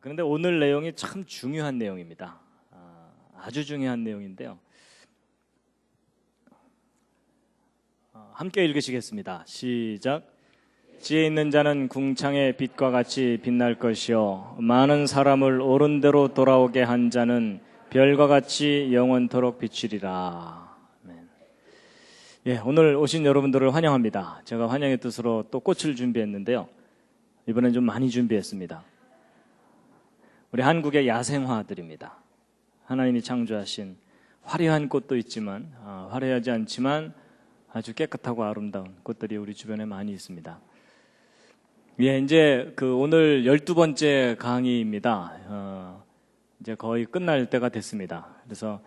그런데 오늘 내용이 참 중요한 내용입니다. 아주 중요한 내용인데요. 함께 읽으시겠습니다. 시작. 지혜 있는 자는 궁창의 빛과 같이 빛날 것이요 많은 사람을 옳은 대로 돌아오게 한 자는 별과 같이 영원토록 비추리라. 예, 오늘 오신 여러분들을 환영합니다. 제가 환영의 뜻으로 또 꽃을 준비했는데요. 이번엔 좀 많이 준비했습니다. 우리 한국의 야생화들입니다. 하나님이 창조하신 화려한 꽃도 있지만 화려하지 않지만 아주 깨끗하고 아름다운 꽃들이 우리 주변에 많이 있습니다. 예, 이제 오늘 12번째 강의입니다. 이제 거의 끝날 때가 됐습니다. 그래서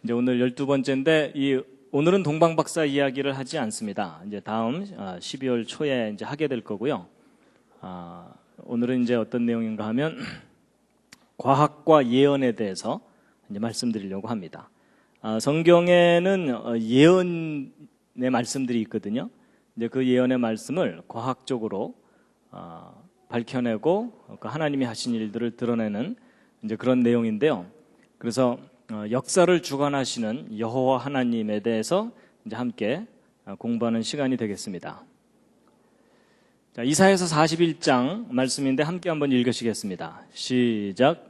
이제 오늘 12번째인데 오늘은 동방박사 이야기를 하지 않습니다. 이제 다음 12월 초에 이제 하게 될 거고요. 오늘은 이제 어떤 내용인가 하면 과학과 예언에 대해서 이제 말씀드리려고 합니다. 성경에는 예언의 말씀들이 있거든요. 이제 그 예언의 말씀을 과학적으로 밝혀내고 하나님이 하신 일들을 드러내는 이제 그런 내용인데요. 그래서 역사를 주관하시는 여호와 하나님에 대해서 이제 함께 공부하는 시간이 되겠습니다. 자, 이사야서 41장 말씀인데 함께 한번 읽으시겠습니다. 시작.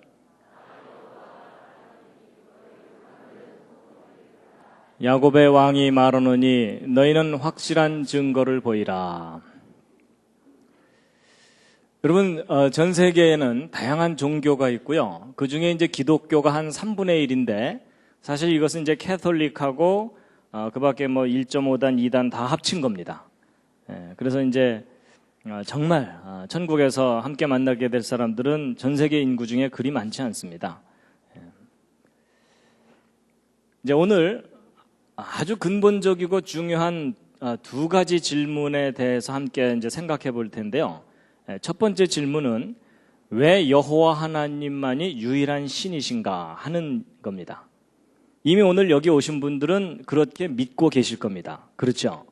야곱의 왕이 말하노니 너희는 확실한 증거를 보이라. 여러분, 전 세계에는 다양한 종교가 있고요. 그 중에 이제 기독교가 한 3분의 1인데 사실 이것은 이제 캐톨릭하고 그 밖에 뭐 1.5단, 2단 다 합친 겁니다. 그래서 이제 정말 천국에서 함께 만나게 될 사람들은 전 세계 인구 중에 그리 많지 않습니다. 이제 오늘 아주 근본적이고 중요한 두 가지 질문에 대해서 함께 이제 생각해 볼 텐데요. 첫 번째 질문은 왜 여호와 하나님만이 유일한 신이신가 하는 겁니다. 이미 오늘 여기 오신 분들은 그렇게 믿고 계실 겁니다. 그렇죠?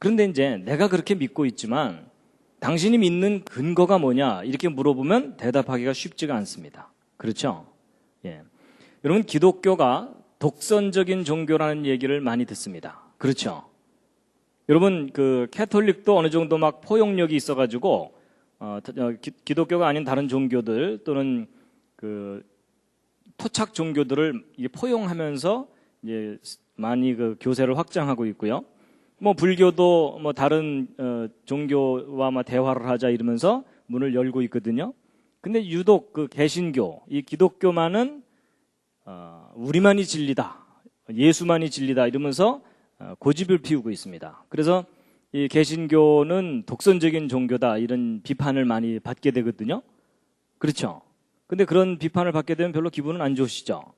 그런데 이제 내가 그렇게 믿고 있지만 당신이 믿는 근거가 뭐냐 이렇게 물어보면 대답하기가 쉽지가 않습니다. 그렇죠? 예. 여러분, 기독교가 독선적인 종교라는 얘기를 많이 듣습니다. 그렇죠? 여러분, 캐톨릭도 어느 정도 막 포용력이 있어가지고 기독교가 아닌 다른 종교들 또는 토착 종교들을 포용하면서 이제 많이 교세를 확장하고 있고요. 뭐 불교도 뭐 다른 종교와 대화를 하자 이러면서 문을 열고 있거든요. 근데 유독 개신교, 이 기독교만은 우리만이 진리다, 예수만이 진리다 이러면서 고집을 피우고 있습니다. 그래서 이 개신교는 독선적인 종교다 이런 비판을 많이 받게 되거든요. 그렇죠? 근데 그런 비판을 받게 되면 별로 기분은 안 좋으시죠?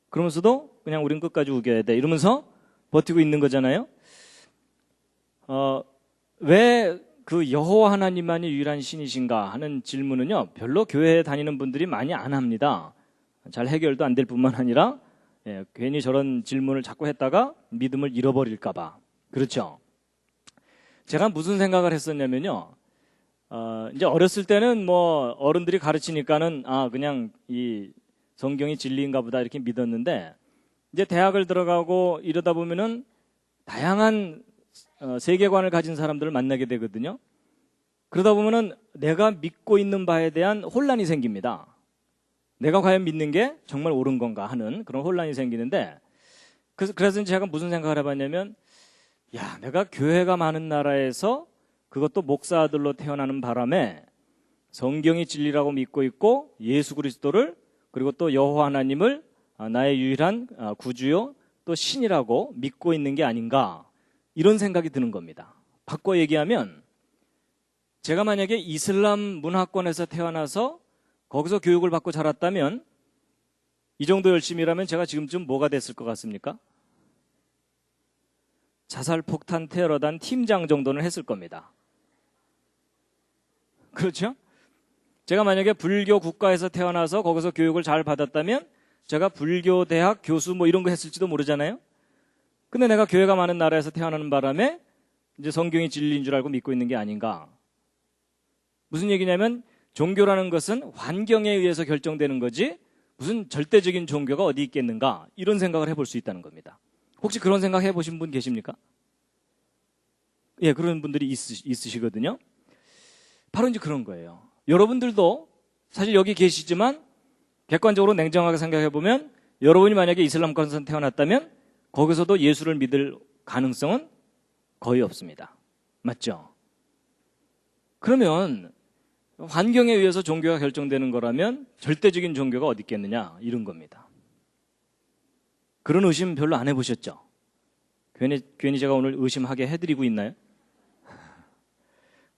그러면서도 그냥 우린 끝까지 우겨야 돼 이러면서 버티고 있는 거잖아요. 왜 여호와 하나님만이 유일한 신이신가 하는 질문은요, 별로 교회에 다니는 분들이 많이 안 합니다. 잘 해결도 안 될 뿐만 아니라 괜히 저런 질문을 자꾸 했다가 믿음을 잃어버릴까 봐. 그렇죠? 제가 무슨 생각을 했었냐면요, 이제 어렸을 때는 뭐 어른들이 가르치니까는 그냥 이 성경이 진리인가 보다 이렇게 믿었는데 이제 대학을 들어가고 이러다 보면은 다양한 세계관을 가진 사람들을 만나게 되거든요. 그러다 보면은 내가 믿고 있는 바에 대한 혼란이 생깁니다. 내가 과연 믿는 게 정말 옳은 건가 하는 그런 혼란이 생기는데, 그래서 제가 무슨 생각을 해봤냐면, 내가 교회가 많은 나라에서 그것도 목사들로 태어나는 바람에 성경이 진리라고 믿고 있고 예수 그리스도를 그리고 또 여호와 하나님을 나의 유일한 구주요 또 신이라고 믿고 있는 게 아닌가 이런 생각이 드는 겁니다. 바꿔 얘기하면 제가 만약에 이슬람 문화권에서 태어나서 거기서 교육을 받고 자랐다면 이 정도 열심히라면 제가 지금쯤 뭐가 됐을 것 같습니까? 자살폭탄 테러단 팀장 정도는 했을 겁니다. 그렇죠? 제가 만약에 불교 국가에서 태어나서 거기서 교육을 잘 받았다면 제가 불교 대학 교수 뭐 이런 거 했을지도 모르잖아요. 근데 내가 교회가 많은 나라에서 태어나는 바람에 이제 성경이 진리인 줄 알고 믿고 있는 게 아닌가. 무슨 얘기냐면 종교라는 것은 환경에 의해서 결정되는 거지 무슨 절대적인 종교가 어디 있겠는가 이런 생각을 해볼 수 있다는 겁니다. 혹시 그런 생각 해보신 분 계십니까? 예, 그런 분들이 있으시거든요. 바로 이제 그런 거예요. 여러분들도 사실 여기 계시지만 객관적으로 냉정하게 생각해보면 여러분이 만약에 이슬람권에서 태어났다면 거기서도 예수를 믿을 가능성은 거의 없습니다. 맞죠? 그러면 환경에 의해서 종교가 결정되는 거라면 절대적인 종교가 어디 있겠느냐 이런 겁니다. 그런 의심 별로 안 해보셨죠? 괜히 제가 오늘 의심하게 해드리고 있나요?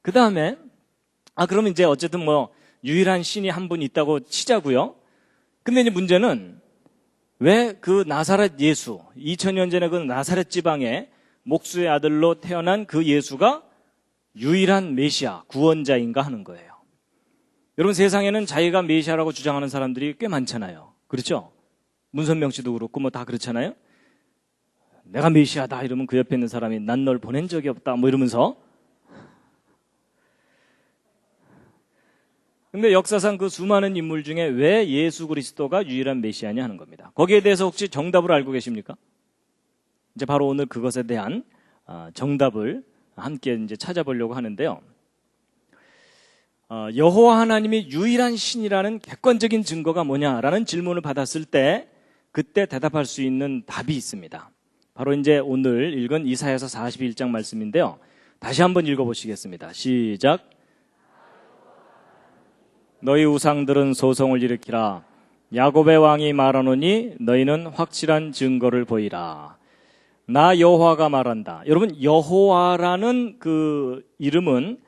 그 다음에 그러면 이제 어쨌든 뭐 유일한 신이 한 분 있다고 치자고요. 근데 이제 문제는 왜 그 나사렛 예수 2000년 전에 그 나사렛 지방의 목수의 아들로 태어난 그 예수가 유일한 메시아 구원자인가 하는 거예요. 여러분 세상에는 자기가 메시아라고 주장하는 사람들이 꽤 많잖아요. 그렇죠? 문선명 씨도 그렇고 뭐 다 그렇잖아요. 내가 메시아다 이러면 그 옆에 있는 사람이 난 널 보낸 적이 없다 뭐 이러면서. 근데 역사상 그 수많은 인물 중에 왜 예수 그리스도가 유일한 메시아냐 하는 겁니다. 거기에 대해서 혹시 정답을 알고 계십니까? 이제 바로 오늘 그것에 대한 정답을 함께 이제 찾아보려고 하는데요. 여호와 하나님이 유일한 신이라는 객관적인 증거가 뭐냐라는 질문을 받았을 때 그때 대답할 수 있는 답이 있습니다. 바로 이제 오늘 읽은 이사야서 41장 말씀인데요. 다시 한번 읽어보시겠습니다. 시작. 너희 우상들은 소송을 일으키라. 야곱의 왕이 말하노니 너희는 확실한 증거를 보이라. 나 여호와가 말한다. 여러분 여호와라는 그 이름은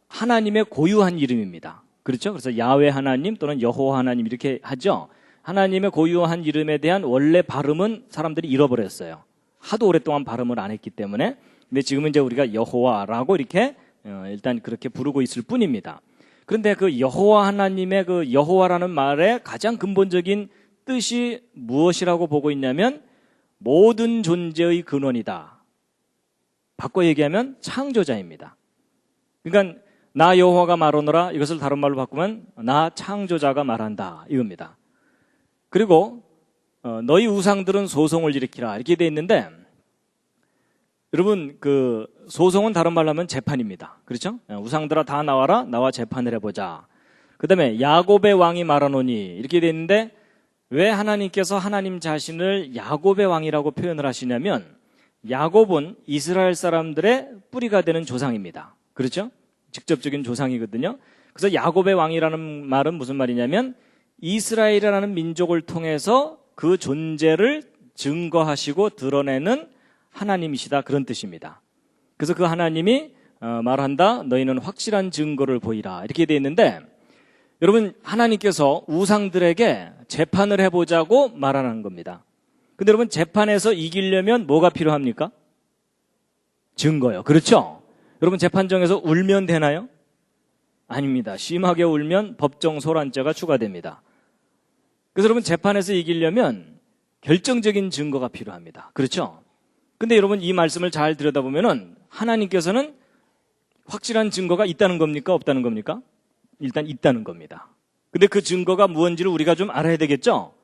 하나님의 고유한 이름입니다. 그렇죠? 그래서 야훼 하나님 또는 여호와 하나님 이렇게 하죠. 하나님의 고유한 이름에 대한 원래 발음은 사람들이 잃어버렸어요. 하도 오랫동안 발음을 안 했기 때문에. 근데 지금은 이제 우리가 여호와라고 이렇게 일단 그렇게 부르고 있을 뿐입니다. 그런데 그 여호와 하나님의 그 여호와라는 말의 가장 근본적인 뜻이 무엇이라고 보고 있냐면 모든 존재의 근원이다. 바꿔 얘기하면 창조자입니다. 그러니까 나 여호와가 말하노라 이것을 다른 말로 바꾸면 나 창조자가 말한다 이겁니다. 그리고 너희 우상들은 소송을 일으키라 이렇게 돼 있는데 여러분 그 소송은 다른 말로 하면 재판입니다. 그렇죠? 우상들아 다 나와라 나와 재판을 해보자. 그 다음에 야곱의 왕이 말하노니 이렇게 돼 있는데 왜 하나님께서 하나님 자신을 야곱의 왕이라고 표현을 하시냐면 야곱은 이스라엘 사람들의 뿌리가 되는 조상입니다. 그렇죠? 직접적인 조상이거든요. 그래서 야곱의 왕이라는 말은 무슨 말이냐면 이스라엘이라는 민족을 통해서 그 존재를 증거하시고 드러내는 하나님이시다 그런 뜻입니다. 그래서 그 하나님이 말한다 너희는 확실한 증거를 보이라 이렇게 되어 있는데 여러분 하나님께서 우상들에게 재판을 해보자고 말하는 겁니다. 근데 여러분 재판에서 이기려면 뭐가 필요합니까? 증거요. 그렇죠? 여러분 재판정에서 울면 되나요? 아닙니다. 심하게 울면 법정 소란죄가 추가됩니다. 그래서 여러분 재판에서 이기려면 결정적인 증거가 필요합니다. 그렇죠? 근데 여러분 이 말씀을 잘 들여다보면은 하나님께서는 확실한 증거가 있다는 겁니까? 없다는 겁니까? 일단 있다는 겁니다. 근데 그 증거가 무엇인지를 우리가 좀 알아야 되겠죠?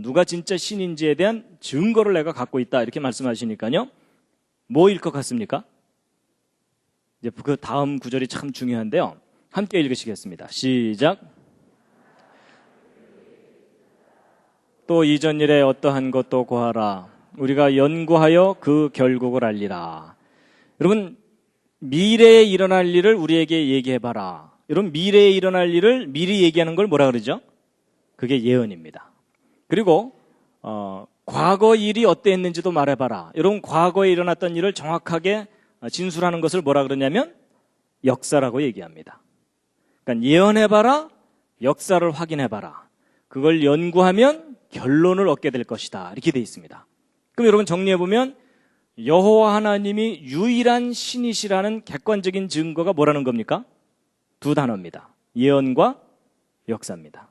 누가 진짜 신인지에 대한 증거를 내가 갖고 있다 이렇게 말씀하시니까요. 뭐일 것 같습니까? 이제 그 다음 구절이 참 중요한데요. 함께 읽으시겠습니다. 시작. 또 이전 일에 어떠한 것도 고하라. 우리가 연구하여 그 결국을 알리라. 여러분 미래에 일어날 일을 우리에게 얘기해봐라. 여러분 미래에 일어날 일을 미리 얘기하는 걸 뭐라 그러죠? 그게 예언입니다. 그리고 과거 일이 어땠는지도 말해봐라. 여러분 과거에 일어났던 일을 정확하게 진술하는 것을 뭐라 그러냐면 역사라고 얘기합니다. 그러니까 예언해봐라, 역사를 확인해봐라. 그걸 연구하면 결론을 얻게 될 것이다. 이렇게 돼 있습니다. 그럼 여러분 정리해보면 여호와 하나님이 유일한 신이시라는 객관적인 증거가 뭐라는 겁니까? 두 단어입니다. 예언과 역사입니다.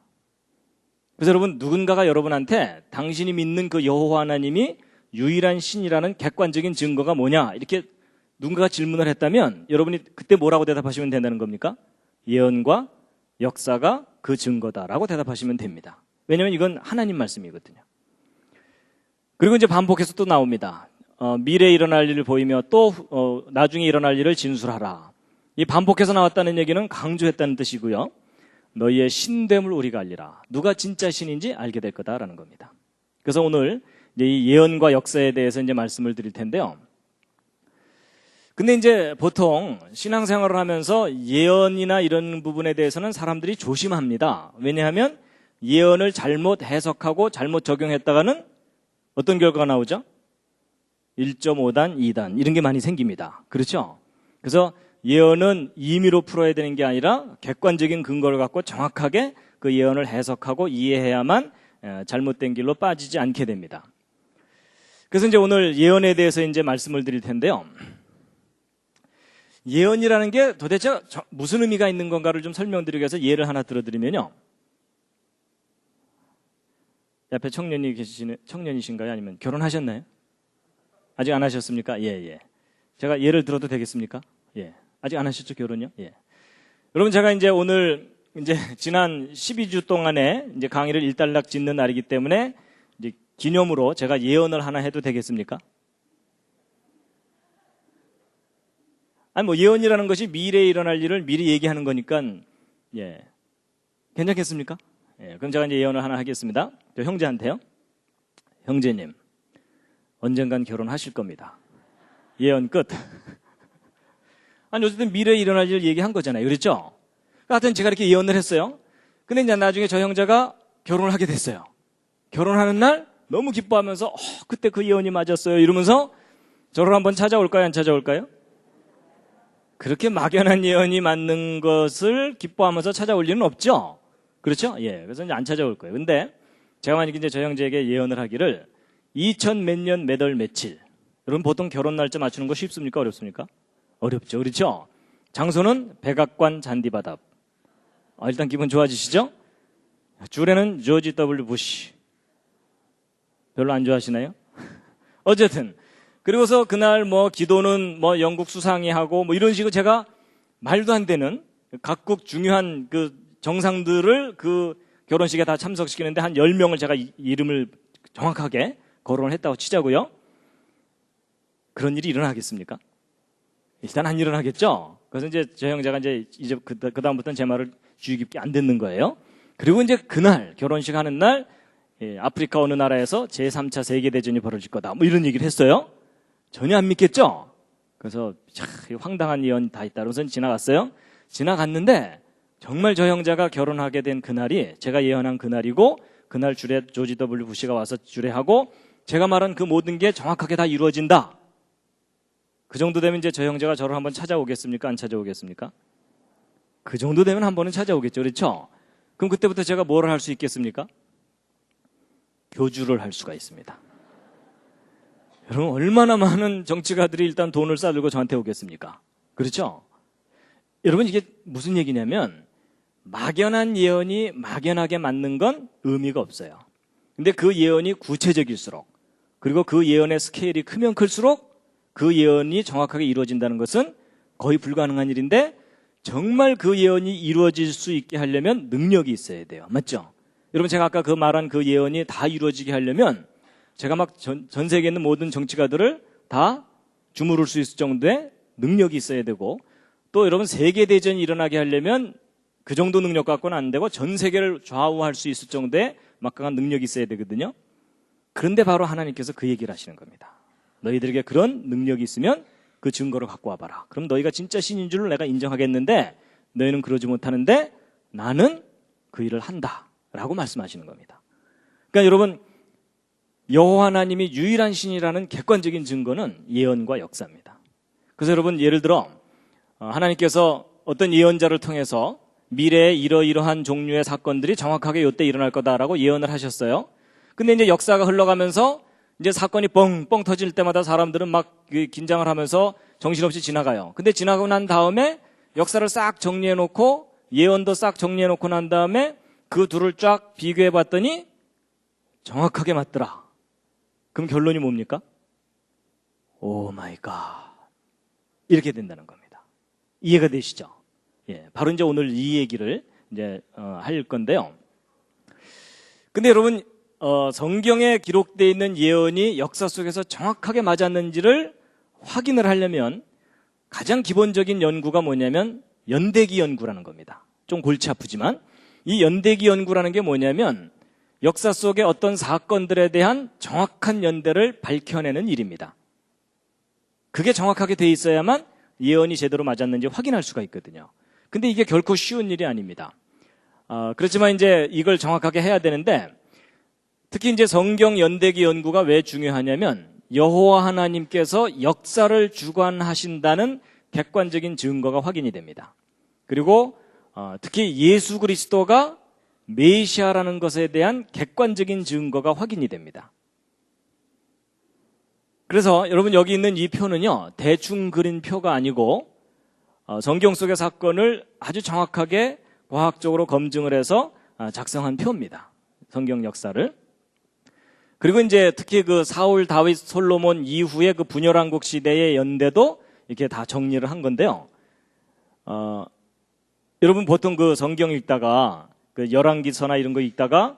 그래서 여러분 누군가가 여러분한테 당신이 믿는 그 여호와 하나님이 유일한 신이라는 객관적인 증거가 뭐냐 이렇게 누군가가 질문을 했다면 여러분이 그때 뭐라고 대답하시면 된다는 겁니까? 예언과 역사가 그 증거다라고 대답하시면 됩니다. 왜냐하면 이건 하나님 말씀이거든요. 그리고 이제 반복해서 또 나옵니다. 미래에 일어날 일을 보이며 또 나중에 일어날 일을 진술하라. 이 반복해서 나왔다는 얘기는 강조했다는 뜻이고요. 너희의 신됨을 우리가 알리라. 누가 진짜 신인지 알게 될 거다라는 겁니다. 그래서 오늘 이제 이 예언과 역사에 대해서 이제 말씀을 드릴 텐데요. 근데 이제 보통 신앙생활을 하면서 예언이나 이런 부분에 대해서는 사람들이 조심합니다. 왜냐하면 예언을 잘못 해석하고 잘못 적용했다가는 어떤 결과가 나오죠? 1.5단, 2단 이런 게 많이 생깁니다. 그렇죠? 그래서 예언은 임의로 풀어야 되는 게 아니라 객관적인 근거를 갖고 정확하게 그 예언을 해석하고 이해해야만 잘못된 길로 빠지지 않게 됩니다. 그래서 이제 오늘 예언에 대해서 이제 말씀을 드릴 텐데요. 예언이라는 게 도대체 무슨 의미가 있는 건가를 좀 설명드리기 위해서 예를 하나 들어드리면요. 옆에 청년이신가요? 아니면 결혼하셨나요? 아직 안 하셨습니까? 예. 제가 예를 들어도 되겠습니까? 예. 아직 안 하셨죠, 결혼요? 예. 여러분, 제가 이제 오늘 이제 지난 12주 동안에 이제 강의를 일단락 짓는 날이기 때문에 이제 기념으로 제가 예언을 하나 해도 되겠습니까? 아니, 뭐 예언이라는 것이 미래에 일어날 일을 미리 얘기하는 거니까, 예. 괜찮겠습니까? 예. 그럼 제가 이제 예언을 하나 하겠습니다. 저 형제한테요. 형제님, 언젠간 결혼하실 겁니다. 예언 끝. 아니, 어쨌든 미래에 일어날 일을 얘기한 거잖아요. 그렇죠? 하여튼 제가 이렇게 예언을 했어요. 근데 이제 나중에 저 형제가 결혼을 하게 됐어요. 결혼하는 날 너무 기뻐하면서, 그때 그 예언이 맞았어요. 이러면서 저를 한번 찾아올까요? 안 찾아올까요? 그렇게 막연한 예언이 맞는 것을 기뻐하면서 찾아올 일은 없죠? 그렇죠? 예. 그래서 이제 안 찾아올 거예요. 근데 제가 만약에 이제 저 형제에게 예언을 하기를 2000 몇 년 몇 월 며칠. 여러분 보통 결혼 날짜 맞추는 거 쉽습니까? 어렵습니까? 어렵죠. 그렇죠? 장소는 백악관 잔디바답. 일단 기분 좋아지시죠? 주례는 조지 W. 부시. 별로 안 좋아하시나요? 어쨌든 그리고서 그날 뭐 기도는 뭐 영국 수상이 하고 뭐 이런 식으로 제가 말도 안 되는 각국 중요한 그 정상들을 그 결혼식에 다 참석시키는데 한 10명을 제가 이름을 정확하게 거론을 했다고 치자고요. 그런 일이 일어나겠습니까? 일단 안 일어나겠죠? 그래서 이제 저 형제가 이제 그다음부터는 제 말을 주의 깊게 안 듣는 거예요. 그리고 이제 그날 결혼식 하는 날 아프리카 어느 나라에서 제3차 세계대전이 벌어질 거다. 뭐 이런 얘기를 했어요. 전혀 안 믿겠죠? 그래서 황당한 예언이 다 있다. 그래서 지나갔어요. 지나갔는데 정말 저 형제가 결혼하게 된 그날이 제가 예언한 그날이고 그날 주례 조지 W. 부시가 와서 주례하고 제가 말한 그 모든 게 정확하게 다 이루어진다. 그 정도 되면 이제 저 형제가 저를 한번 찾아오겠습니까? 안 찾아오겠습니까? 그 정도 되면 한 번은 찾아오겠죠. 그렇죠? 그럼 그때부터 제가 뭘 할 수 있겠습니까? 교주를 할 수가 있습니다. 여러분 얼마나 많은 정치가들이 일단 돈을 싸들고 저한테 오겠습니까? 그렇죠? 여러분 이게 무슨 얘기냐면 막연한 예언이 막연하게 맞는 건 의미가 없어요. 근데 그 예언이 구체적일수록 그리고 그 예언의 스케일이 크면 클수록 그 예언이 정확하게 이루어진다는 것은 거의 불가능한 일인데 정말 그 예언이 이루어질 수 있게 하려면 능력이 있어야 돼요. 맞죠? 여러분 제가 아까 그 말한 그 예언이 다 이루어지게 하려면 제가 막 전 세계에 있는 모든 정치가들을 다 주무를 수 있을 정도의 능력이 있어야 되고 또 여러분 세계대전이 일어나게 하려면 그 정도 능력 갖고는 안 되고 전 세계를 좌우할 수 있을 정도의 막강한 능력이 있어야 되거든요. 그런데 바로 하나님께서 그 얘기를 하시는 겁니다. 너희들에게 그런 능력이 있으면 그 증거를 갖고 와봐라. 그럼 너희가 진짜 신인 줄을 내가 인정하겠는데 너희는 그러지 못하는데 나는 그 일을 한다 라고 말씀하시는 겁니다. 그러니까 여러분 여호와 하나님이 유일한 신이라는 객관적인 증거는 예언과 역사입니다. 그래서 여러분 예를 들어 하나님께서 어떤 예언자를 통해서 미래에 이러이러한 종류의 사건들이 정확하게 이때 일어날 거다라고 예언을 하셨어요. 근데 이제 역사가 흘러가면서 이제 사건이 뻥뻥 터질 때마다 사람들은 막 긴장을 하면서 정신없이 지나가요. 근데 지나고 난 다음에 역사를 싹 정리해 놓고 예언도 싹 정리해 놓고 난 다음에 그 둘을 쫙 비교해 봤더니 정확하게 맞더라. 그럼 결론이 뭡니까? 오 마이 갓. 이렇게 된다는 겁니다. 이해가 되시죠? 예, 바로 이제 오늘 이 얘기를 이제 할 건데요. 근데 여러분 성경에 기록되어 있는 예언이 역사 속에서 정확하게 맞았는지를 확인을 하려면 가장 기본적인 연구가 뭐냐면 연대기 연구라는 겁니다. 좀 골치 아프지만 이 연대기 연구라는 게 뭐냐면 역사 속의 어떤 사건들에 대한 정확한 연대를 밝혀내는 일입니다. 그게 정확하게 돼 있어야만 예언이 제대로 맞았는지 확인할 수가 있거든요. 근데 이게 결코 쉬운 일이 아닙니다. 그렇지만 이제 이걸 정확하게 해야 되는데 특히 이제 성경 연대기 연구가 왜 중요하냐면 여호와 하나님께서 역사를 주관하신다는 객관적인 증거가 확인이 됩니다. 그리고 특히 예수 그리스도가 메시아라는 것에 대한 객관적인 증거가 확인이 됩니다. 그래서 여러분 여기 있는 이 표는요, 대충 그린 표가 아니고 성경 속의 사건을 아주 정확하게 과학적으로 검증을 해서 작성한 표입니다. 성경 역사를. 그리고 이제 특히 그 사울, 다윗, 솔로몬 이후에 그 분열왕국 시대의 연대도 이렇게 다 정리를 한 건데요. 여러분 보통 그 성경 읽다가 그 열왕기서나 이런 거 읽다가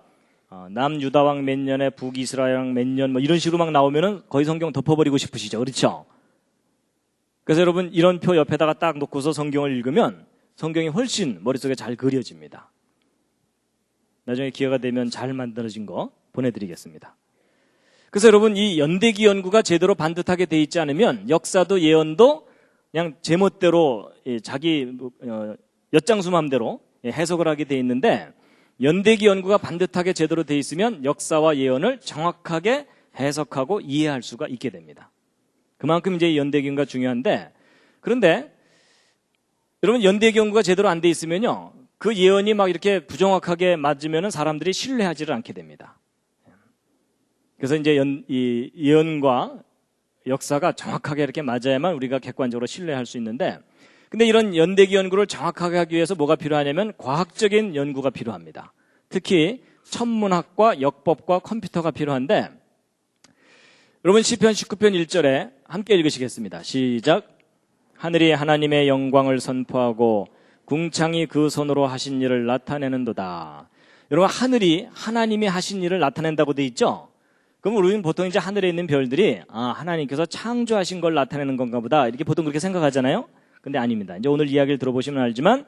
남유다왕 몇 년에 북이스라엘왕 몇 년 뭐 이런 식으로 막 나오면은 거의 성경 덮어버리고 싶으시죠, 그렇죠? 그래서 여러분 이런 표 옆에다가 딱 놓고서 성경을 읽으면 성경이 훨씬 머릿속에 잘 그려집니다. 나중에 기회가 되면 잘 만들어진 거 보내드리겠습니다. 그래서 여러분 이 연대기 연구가 제대로 반듯하게 돼 있지 않으면 역사도 예언도 그냥 제멋대로 자기 엿장수 마음대로 해석을 하게 돼 있는데 연대기 연구가 반듯하게 제대로 돼 있으면 역사와 예언을 정확하게 해석하고 이해할 수가 있게 됩니다. 그만큼 이제 연대기 연구가 중요한데 그런데 여러분 연대기 연구가 제대로 안 돼 있으면요 그 예언이 막 이렇게 부정확하게 맞으면은 사람들이 신뢰하지를 않게 됩니다. 그래서 이제 이 예언과 역사가 정확하게 이렇게 맞아야만 우리가 객관적으로 신뢰할 수 있는데 근데 이런 연대기 연구를 정확하게 하기 위해서 뭐가 필요하냐면 과학적인 연구가 필요합니다. 특히 천문학과 역법과 컴퓨터가 필요한데 여러분 시편 19편 1절에 함께 읽으시겠습니다. 시작. 하늘이 하나님의 영광을 선포하고 궁창이 그 손으로 하신 일을 나타내는도다. 여러분 하늘이 하나님이 하신 일을 나타낸다고 돼 있죠? 그럼 우리는 보통 이제 하늘에 있는 별들이 하나님께서 창조하신 걸 나타내는 건가 보다 이렇게 보통 그렇게 생각하잖아요. 근데 아닙니다. 이제 오늘 이야기를 들어보시면 알지만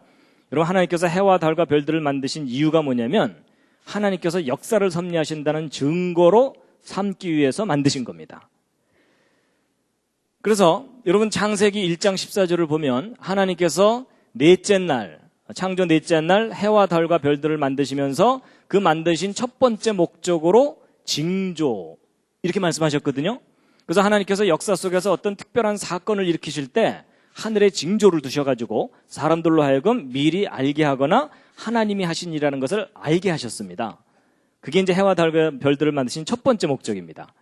여러분 하나님께서 해와 달과 별들을 만드신 이유가 뭐냐면 하나님께서 역사를 섭리하신다는 증거로 삼기 위해서 만드신 겁니다. 그래서 여러분 창세기 1장 14절을 보면 하나님께서 넷째 날 창조 넷째 날 해와 달과 별들을 만드시면서 그 만드신 첫 번째 목적으로 징조 이렇게 말씀하셨거든요. 그래서 하나님께서 역사 속에서 어떤 특별한 사건을 일으키실 때 하늘에 징조를 두셔가지고 사람들로 하여금 미리 알게 하거나 하나님이 하신 일이라는 것을 알게 하셨습니다. 그게 이제 해와 달과 별들을 만드신 첫 번째 목적입니다.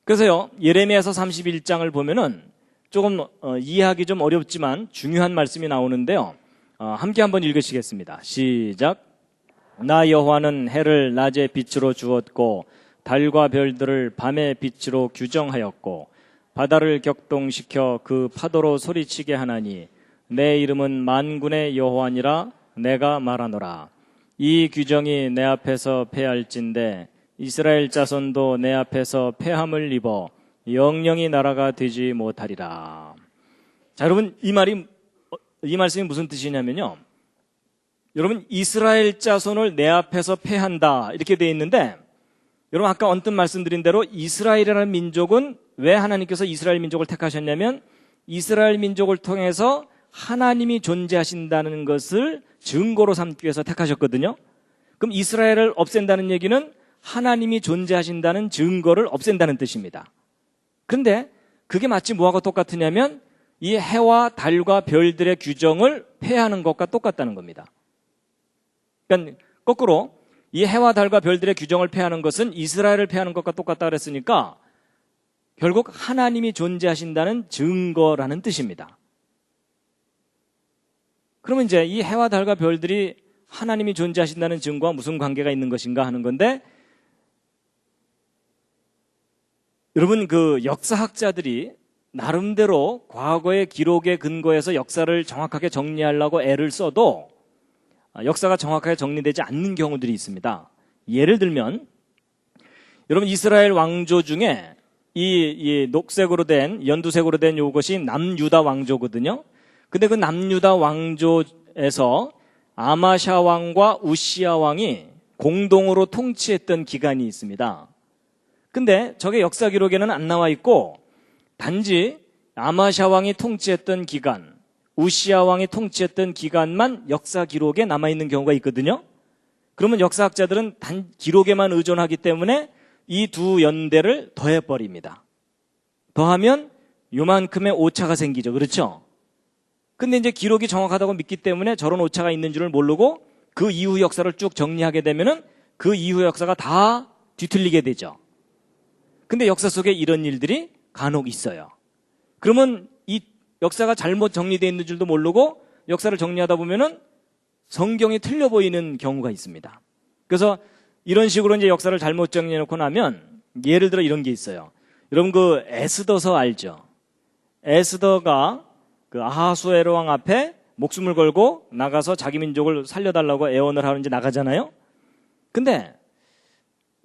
그래서요 예레미야서 31장을 보면은 조금 이해하기 좀 어렵지만 중요한 말씀이 나오는데요. 함께 한번 읽으시겠습니다. 시작. 나 여호와는 해를 낮의 빛으로 주었고 달과 별들을 밤의 빛으로 규정하였고 바다를 격동시켜 그 파도로 소리치게 하나니 내 이름은 만군의 여호와니라 내가 말하노라. 이 규정이 내 앞에서 패할진대 이스라엘 자손도 내 앞에서 패함을 입어 영영이 나라가 되지 못하리라. 자, 여러분 이 말씀이 무슨 뜻이냐면요. 여러분 이스라엘 자손을 내 앞에서 패한다 이렇게 되어 있는데 여러분 아까 언뜻 말씀드린 대로 이스라엘이라는 민족은 왜 하나님께서 이스라엘 민족을 택하셨냐면 이스라엘 민족을 통해서 하나님이 존재하신다는 것을 증거로 삼기 위해서 택하셨거든요. 그럼 이스라엘을 없앤다는 얘기는 하나님이 존재하신다는 증거를 없앤다는 뜻입니다. 근데 그게 마치 뭐하고 똑같으냐면 이 해와 달과 별들의 규정을 폐하는 것과 똑같다는 겁니다. 그러니까 거꾸로 이 해와 달과 별들의 규정을 폐하는 것은 이스라엘을 폐하는 것과 똑같다 그랬으니까 결국 하나님이 존재하신다는 증거라는 뜻입니다. 그러면 이제 이 해와 달과 별들이 하나님이 존재하신다는 증거와 무슨 관계가 있는 것인가 하는 건데 여러분 그 역사학자들이 나름대로 과거의 기록에 근거해서 역사를 정확하게 정리하려고 애를 써도 역사가 정확하게 정리되지 않는 경우들이 있습니다. 예를 들면 여러분 이스라엘 왕조 중에 이 녹색으로 된 연두색으로 된 이것이 남유다 왕조거든요. 근데 그 남유다 왕조에서 아마샤 왕과 우시야 왕이 공동으로 통치했던 기간이 있습니다. 근데 저게 역사 기록에는 안 나와 있고 단지 아마샤 왕이 통치했던 기간, 우시야 왕이 통치했던 기간만 역사 기록에 남아있는 경우가 있거든요. 그러면 역사학자들은 단 기록에만 의존하기 때문에 이 두 연대를 더해버립니다. 더하면 요만큼의 오차가 생기죠. 그렇죠? 근데 이제 기록이 정확하다고 믿기 때문에 저런 오차가 있는 줄을 모르고 그 이후 역사를 쭉 정리하게 되면은 그 이후 역사가 다 뒤틀리게 되죠. 근데 역사 속에 이런 일들이 간혹 있어요. 그러면 이 역사가 잘못 정리되어 있는 줄도 모르고 역사를 정리하다 보면은 성경이 틀려 보이는 경우가 있습니다. 그래서 이런 식으로 이제 역사를 잘못 정리해 놓고 나면 예를 들어 이런 게 있어요. 여러분 그 에스더서 알죠? 에스더가 그 아하수에로 왕 앞에 목숨을 걸고 나가서 자기 민족을 살려달라고 애원을 하러 이제 나가잖아요. 근데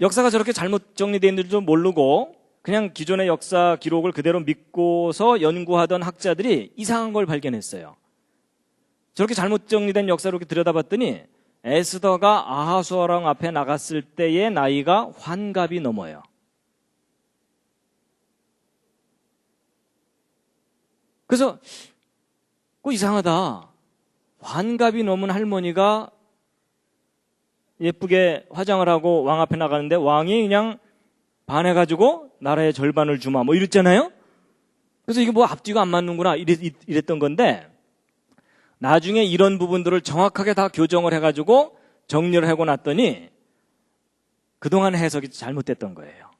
역사가 저렇게 잘못 정리되어 있는 줄도 모르고 그냥 기존의 역사 기록을 그대로 믿고서 연구하던 학자들이 이상한 걸 발견했어요. 저렇게 잘못 정리된 역사를 이렇게 들여다봤더니 에스더가 아하수아랑 앞에 나갔을 때의 나이가 환갑이 넘어요. 그래서 이상하다. 환갑이 넘은 할머니가 예쁘게 화장을 하고 왕 앞에 나가는데 왕이 그냥 반해가지고 나라의 절반을 주마 뭐 이랬잖아요. 그래서 이게 뭐 앞뒤가 안 맞는구나 이랬던 건데 나중에 이런 부분들을 정확하게 다 교정을 해가지고 정리를 하고 났더니 그동안 해석이 잘못됐던 거예요.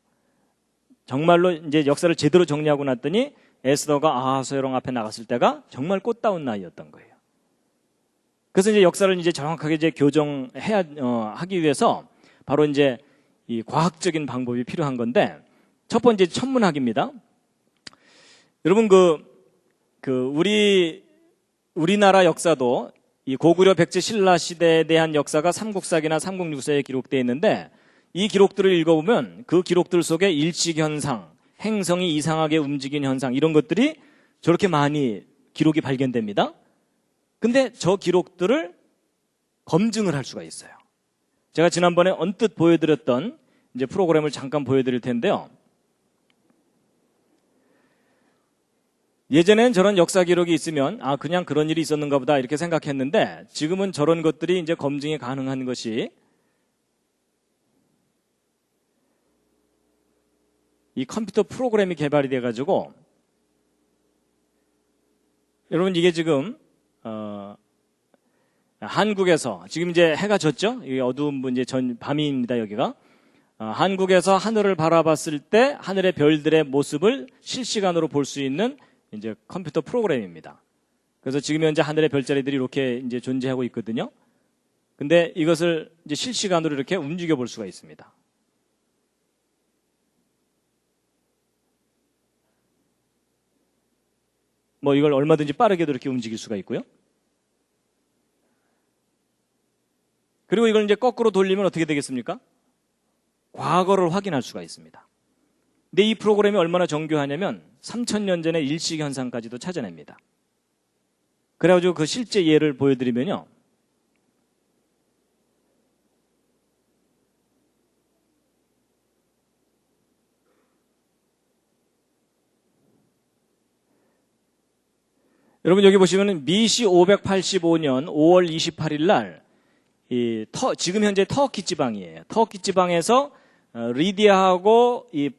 정말로 이제 역사를 제대로 정리하고 났더니 에스더가 아하수에롱 앞에 나갔을 때가 정말 꽃다운 나이였던 거예요. 그래서 이제 역사를 이제 정확하게 이제 교정해야 하기 위해서 바로 이제 이 과학적인 방법이 필요한 건데 첫 번째 천문학입니다. 여러분 우리나라 역사도 이 고구려 백제 신라 시대에 대한 역사가 삼국사기나 삼국유사에 기록되어 있는데 이 기록들을 읽어보면 그 기록들 속에 일식현상, 행성이 이상하게 움직이는 현상 이런 것들이 저렇게 많이 기록이 발견됩니다. 근데 저 기록들을 검증을 할 수가 있어요. 제가 지난번에 언뜻 보여드렸던 이제 프로그램을 잠깐 보여드릴 텐데요. 예전엔 저런 역사 기록이 있으면 그냥 그런 일이 있었는가 보다 이렇게 생각했는데 지금은 저런 것들이 이제 검증이 가능한 것이 이 컴퓨터 프로그램이 개발이 돼 가지고 여러분 이게 지금 한국에서 지금 이제 해가 졌죠? 이게 어두운 이제 밤입니다, 여기가. 한국에서 하늘을 바라봤을 때 하늘의 별들의 모습을 실시간으로 볼 수 있는 이제 컴퓨터 프로그램입니다. 그래서 지금 현재 하늘의 별자리들이 이렇게 이제 존재하고 있거든요. 근데 이것을 이제 실시간으로 이렇게 움직여 볼 수가 있습니다. 뭐 이걸 얼마든지 빠르게도 이렇게 움직일 수가 있고요. 그리고 이걸 이제 거꾸로 돌리면 어떻게 되겠습니까? 과거를 확인할 수가 있습니다. 근데 이 프로그램이 얼마나 정교하냐면 3000년 전의 일식현상까지도 찾아냅니다. 그래가지고 그 실제 예를 보여드리면요. 여러분 여기 보시면 미시 585년 5월 28일 날 지금 현재 터키 지방이에요. 터키 지방에서 리디아하고 이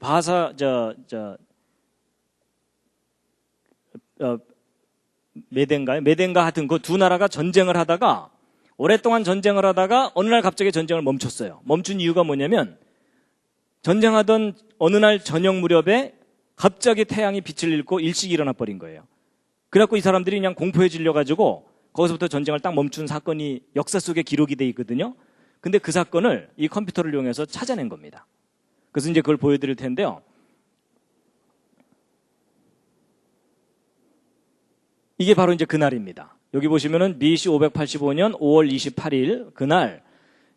메덴가 하여튼 그 두 나라가 전쟁을 하다가 오랫동안 전쟁을 하다가 어느 날 갑자기 전쟁을 멈췄어요. 멈춘 이유가 뭐냐면 전쟁하던 어느 날 저녁 무렵에 갑자기 태양이 빛을 잃고 일식이 일어나 버린 거예요. 그래갖고 이 사람들이 그냥 공포에 질려가지고 거기서부터 전쟁을 딱 멈춘 사건이 역사 속에 기록이 돼 있거든요. 근데 그 사건을 이 컴퓨터를 이용해서 찾아낸 겁니다. 그래서 이제 그걸 보여드릴 텐데요. 이게 바로 이제 그날입니다. 여기 보시면은 BC 585년 5월 28일 그날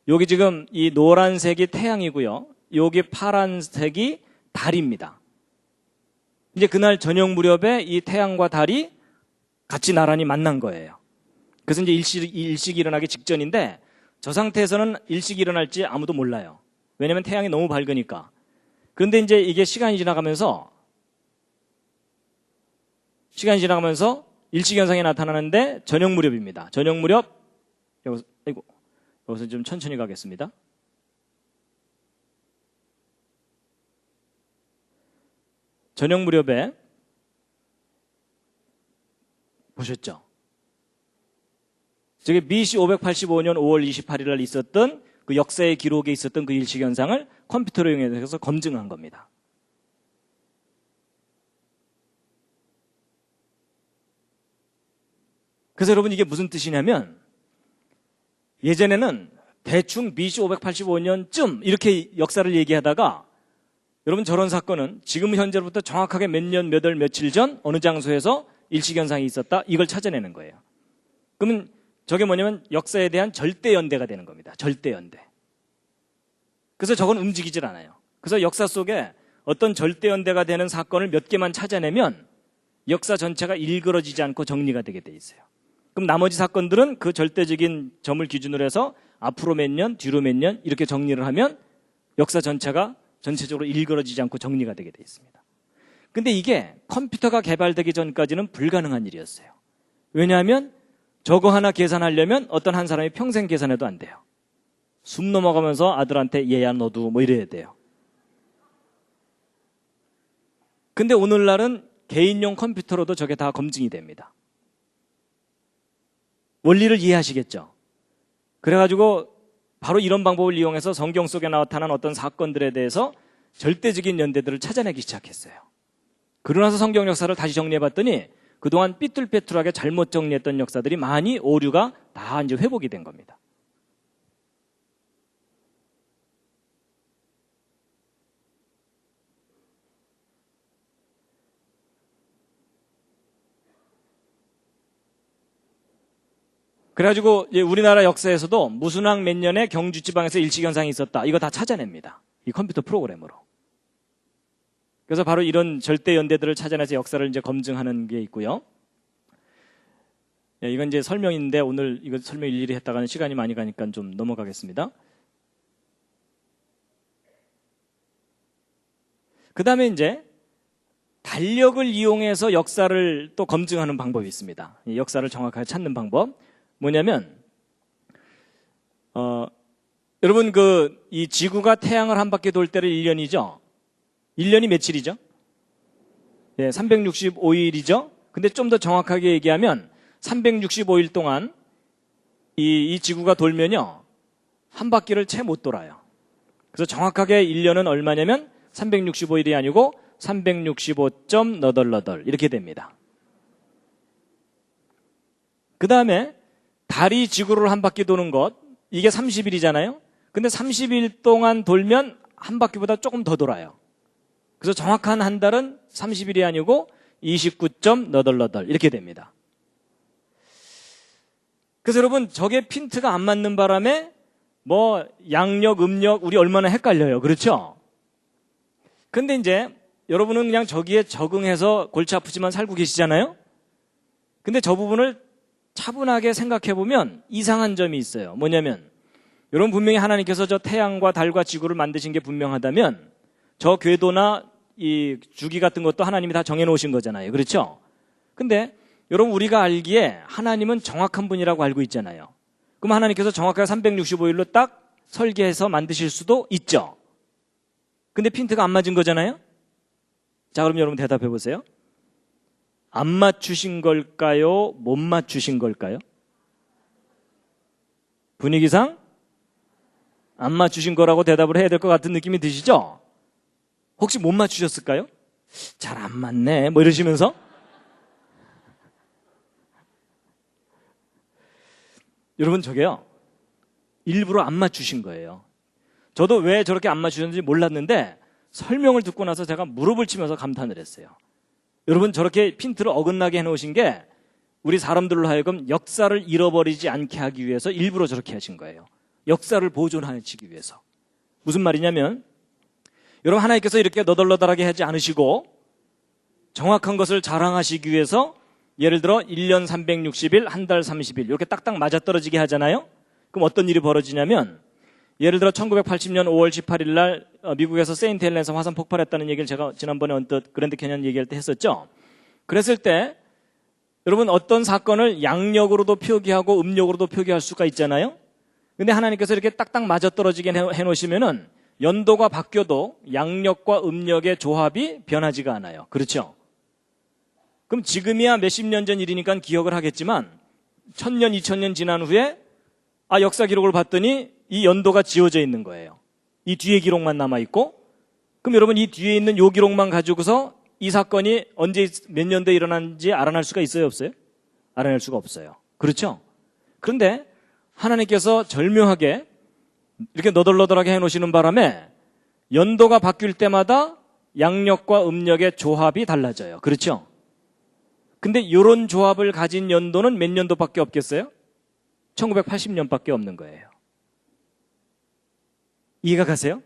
여기 지금 이 노란색이 태양이고요. 여기 파란색이 달입니다. 이제 그날 저녁 무렵에 이 태양과 달이 같이 나란히 만난 거예요. 그래서 이제 일식이 일어나기 직전인데 저 상태에서는 일식이 일어날지 아무도 몰라요. 왜냐하면 태양이 너무 밝으니까. 그런데 이제 이게 시간이 지나가면서 일식 현상이 나타나는데 저녁 무렵입니다. 저녁 무렵 여기서 좀 천천히 가겠습니다. 저녁 무렵에 보셨죠? 저게 BC 585년 5월 28일 날 있었던 그 역사의 기록에 있었던 그 일식 현상을 컴퓨터로 이용해서 검증한 겁니다. 그래서 여러분 이게 무슨 뜻이냐면 예전에는 대충 BC 585년쯤 이렇게 역사를 얘기하다가 여러분 저런 사건은 지금 현재로부터 정확하게 몇 년, 몇 월, 며칠 전 어느 장소에서 일식현상이 있었다. 이걸 찾아내는 거예요. 그러면 저게 뭐냐면 역사에 대한 절대연대가 되는 겁니다. 절대연대. 그래서 저건 움직이질 않아요. 그래서 역사 속에 어떤 절대연대가 되는 사건을 몇 개만 찾아내면 역사 전체가 일그러지지 않고 정리가 되게 돼 있어요. 그럼 나머지 사건들은 그 절대적인 점을 기준으로 해서 앞으로 몇 년, 뒤로 몇 년 이렇게 정리를 하면 역사 전체가 전체적으로 일그러지지 않고 정리가 되게 돼 있습니다. 근데 이게 컴퓨터가 개발되기 전까지는 불가능한 일이었어요. 왜냐하면 저거 하나 계산하려면 어떤 한 사람이 평생 계산해도 안 돼요. 숨 넘어가면서 아들한테 얘야 너도 뭐 이래야 돼요. 근데 오늘날은 개인용 컴퓨터로도 저게 다 검증이 됩니다. 원리를 이해하시겠죠? 그래가지고 바로 이런 방법을 이용해서 성경 속에 나타난 어떤 사건들에 대해서 절대적인 연대들을 찾아내기 시작했어요. 그러고 나서 성경 역사를 다시 정리해봤더니 그동안 삐뚤빼뚤하게 잘못 정리했던 역사들이 많이 오류가 다 이제 회복이 된 겁니다. 그래가지고 우리나라 역사에서도 무순왕 몇 년에 경주 지방에서 일식현상이 있었다. 이거 다 찾아냅니다. 이 컴퓨터 프로그램으로. 그래서 바로 이런 절대 연대들을 찾아내서 역사를 이제 검증하는 게 있고요. 이건 이제 설명인데 오늘 이거 설명 일일이 했다가는 시간이 많이 가니까 좀 넘어가겠습니다. 그 다음에 이제 달력을 이용해서 역사를 또 검증하는 방법이 있습니다. 이 역사를 정확하게 찾는 방법. 뭐냐면, 여러분 이 지구가 태양을 한 바퀴 돌 때를 1년이죠? 1년이 며칠이죠? 네, 365일이죠? 근데 좀 더 정확하게 얘기하면 365일 동안 이 지구가 돌면요. 한 바퀴를 채 못 돌아요. 그래서 정확하게 1년은 얼마냐면 365일이 아니고 365.888 이렇게 됩니다. 그 다음에 달이 지구를 한 바퀴 도는 것, 이게 30일이잖아요? 근데 30일 동안 돌면 한 바퀴보다 조금 더 돌아요. 그래서 정확한 한 달은 30일이 아니고 29.888 이렇게 됩니다. 그래서 여러분 저게 핀트가 안 맞는 바람에 뭐 양력, 음력 우리 얼마나 헷갈려요. 그렇죠? 근데 이제 여러분은 그냥 저기에 적응해서 골치 아프지만 살고 계시잖아요? 근데 저 부분을 차분하게 생각해보면 이상한 점이 있어요. 뭐냐면 여러분 분명히 하나님께서 저 태양과 달과 지구를 만드신 게 분명하다면 저 궤도나 이 주기 같은 것도 하나님이 다 정해놓으신 거잖아요. 그렇죠? 근데 여러분 우리가 알기에 하나님은 정확한 분이라고 알고 있잖아요. 그럼 하나님께서 정확하게 365일로 딱 설계해서 만드실 수도 있죠. 근데 핀트가 안 맞은 거잖아요. 자, 그럼 여러분 대답해 보세요. 안 맞추신 걸까요? 못 맞추신 걸까요? 분위기상 안 맞추신 거라고 대답을 해야 될 것 같은 느낌이 드시죠? 혹시 못 맞추셨을까요? 잘 안 맞네 뭐 이러시면서 여러분 저게요 일부러 안 맞추신 거예요. 저도 왜 저렇게 안 맞추셨는지 몰랐는데 설명을 듣고 나서 제가 무릎을 치면서 감탄을 했어요. 여러분 저렇게 핀트를 어긋나게 해놓으신 게 우리 사람들로 하여금 역사를 잃어버리지 않게 하기 위해서 일부러 저렇게 하신 거예요. 역사를 보존하시기 위해서. 무슨 말이냐면 여러분 하나님께서 이렇게 너덜너덜하게 하지 않으시고 정확한 것을 자랑하시기 위해서 예를 들어 1년 360일, 한 달 30일 이렇게 딱딱 맞아떨어지게 하잖아요. 그럼 어떤 일이 벌어지냐면 예를 들어 1980년 5월 18일 날 미국에서 세인트 헬렌에서 화산 폭발했다는 얘기를 제가 지난번에 언뜻 그랜드 캐년 얘기할 때 했었죠. 그랬을 때 여러분 어떤 사건을 양력으로도 표기하고 음력으로도 표기할 수가 있잖아요. 근데 하나님께서 이렇게 딱딱 맞아떨어지게 해놓으시면은 연도가 바뀌어도 양력과 음력의 조합이 변하지가 않아요. 그렇죠? 그럼 지금이야 몇십 년 전 일이니까 기억을 하겠지만 1000년, 2000년 지난 후에 역사 기록을 봤더니 이 연도가 지워져 있는 거예요. 이 뒤에 기록만 남아있고 그럼 여러분 이 뒤에 있는 요 기록만 가지고서 이 사건이 언제 몇 년도에 일어났는지 알아낼 수가 있어요? 없어요? 알아낼 수가 없어요. 그렇죠? 그런데 하나님께서 절묘하게 이렇게 너덜너덜하게 해놓으시는 바람에 연도가 바뀔 때마다 양력과 음력의 조합이 달라져요. 그렇죠? 근데 이런 조합을 가진 연도는 몇 년도밖에 없겠어요? 1980년밖에 없는 거예요. 이해가 가세요?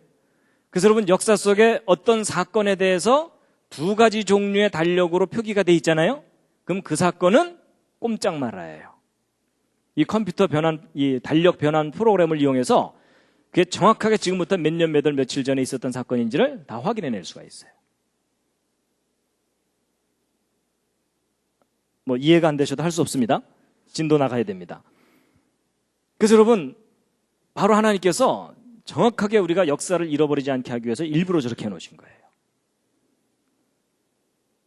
그래서 여러분 역사 속에 어떤 사건에 대해서 두 가지 종류의 달력으로 표기가 돼 있잖아요. 그럼 그 사건은 꼼짝 말아요. 이 컴퓨터 변환, 이 달력 변환 프로그램을 이용해서 그게 정확하게 지금부터 몇 년, 몇 월, 며칠 전에 있었던 사건인지를 다 확인해낼 수가 있어요. 뭐 이해가 안 되셔도 할 수 없습니다. 진도 나가야 됩니다. 그래서 여러분 바로 하나님께서 정확하게 우리가 역사를 잃어버리지 않게 하기 위해서 일부러 저렇게 해놓으신 거예요.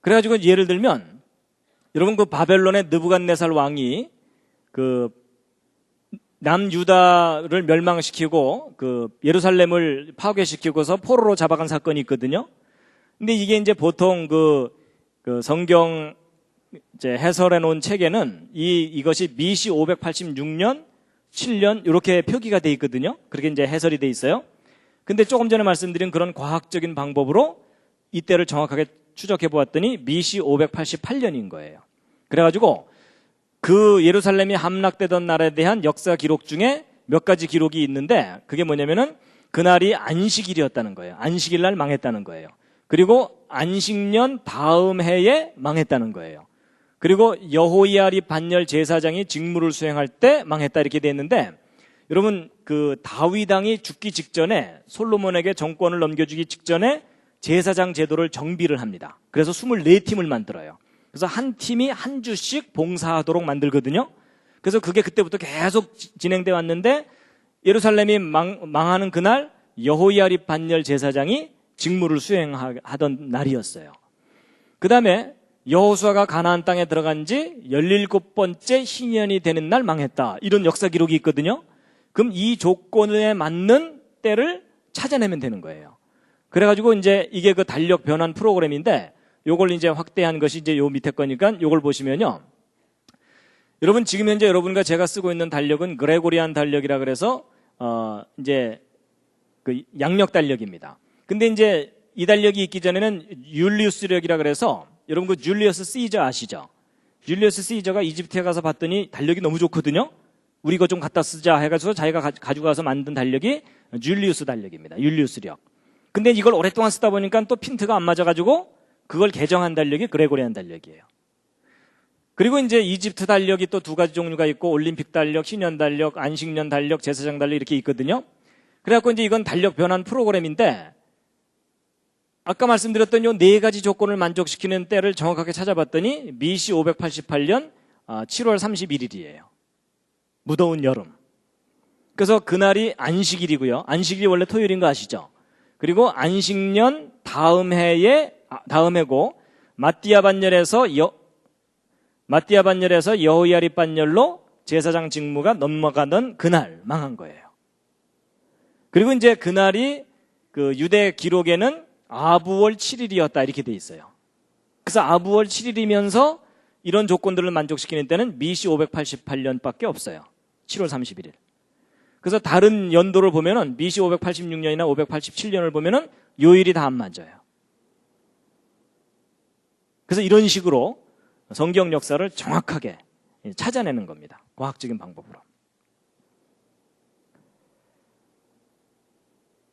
그래가지고 예를 들면 여러분 그 바벨론의 느부갓네살 왕이 그 남유다를 멸망시키고 그 예루살렘을 파괴시키고서 포로로 잡아간 사건이 있거든요. 근데 이게 이제 보통 그 성경 이제 해설해 놓은 책에는 이것이 BC 586년, 7년 이렇게 표기가 돼 있거든요. 그렇게 이제 해설이 돼 있어요. 근데 조금 전에 말씀드린 그런 과학적인 방법으로 이때를 정확하게 추적해 보았더니 BC 588년인 거예요. 그래가지고 그 예루살렘이 함락되던 날에 대한 역사 기록 중에 몇 가지 기록이 있는데 그게 뭐냐면은 그날이 안식일이었다는 거예요. 안식일 날 망했다는 거예요. 그리고 안식년 다음 해에 망했다는 거예요. 그리고 여호야립 반열 제사장이 직무를 수행할 때 망했다 이렇게 돼 있는데 여러분 그 다윗 왕이 죽기 직전에 솔로몬에게 정권을 넘겨주기 직전에 제사장 제도를 정비를 합니다. 그래서 24팀을 만들어요. 그래서 한 팀이 한 주씩 봉사하도록 만들거든요. 그래서 그게 그때부터 계속 진행돼 왔는데 예루살렘이 망하는 그날 여호야립 반열 제사장이 직무를 수행하던 날이었어요. 그 다음에 여호수아가 가나안 땅에 들어간 지 17번째 희년이 되는 날 망했다. 이런 역사 기록이 있거든요. 그럼 이 조건에 맞는 때를 찾아내면 되는 거예요. 그래가지고 이제 이게 그 달력 변환 프로그램인데 요걸 이제 확대한 것이 이제 요 밑에 거니까 요걸 보시면요. 여러분 지금 현재 여러분과 제가 쓰고 있는 달력은 그레고리안 달력이라 그래서 이제 그 양력 달력입니다. 근데 이제 이 달력이 있기 전에는 율리우스력이라 그래서 여러분 그 줄리어스 시저 아시죠? 줄리어스 시저가 이집트에 가서 봤더니 달력이 너무 좋거든요. 우리 이거 좀 갖다 쓰자 해가지고 자기가 가지고 가서 만든 달력이 줄리우스 달력입니다. 율리우스력. 근데 이걸 오랫동안 쓰다 보니까 또 핀트가 안 맞아가지고 그걸 개정한 달력이 그레고리안 달력이에요. 그리고 이제 이집트 달력이 또 두 가지 종류가 있고 올림픽 달력, 신년 달력, 안식년 달력, 제사장 달력 이렇게 있거든요. 그래갖고 이제 이건 달력 변환 프로그램인데 아까 말씀드렸던 요 네 가지 조건을 만족시키는 때를 정확하게 찾아봤더니 BC 588년 7월 31일이에요. 무더운 여름. 그래서 그날이 안식일이고요. 안식일이 원래 토요일인 거 아시죠? 그리고 안식년 다음 해고 마띠아 반열에서 여호야립 반열로 제사장 직무가 넘어가던 그날 망한 거예요. 그리고 이제 그날이 그 유대 기록에는 아부월 7일이었다 이렇게 돼 있어요. 그래서 아부월 7일이면서 이런 조건들을 만족시키는 때는 BC 588년밖에 없어요. 7월 31일. 그래서 다른 연도를 보면은 BC 586년이나 587년을 보면은 요일이 다 안 맞아요. 그래서 이런 식으로 성경 역사를 정확하게 찾아내는 겁니다. 과학적인 방법으로.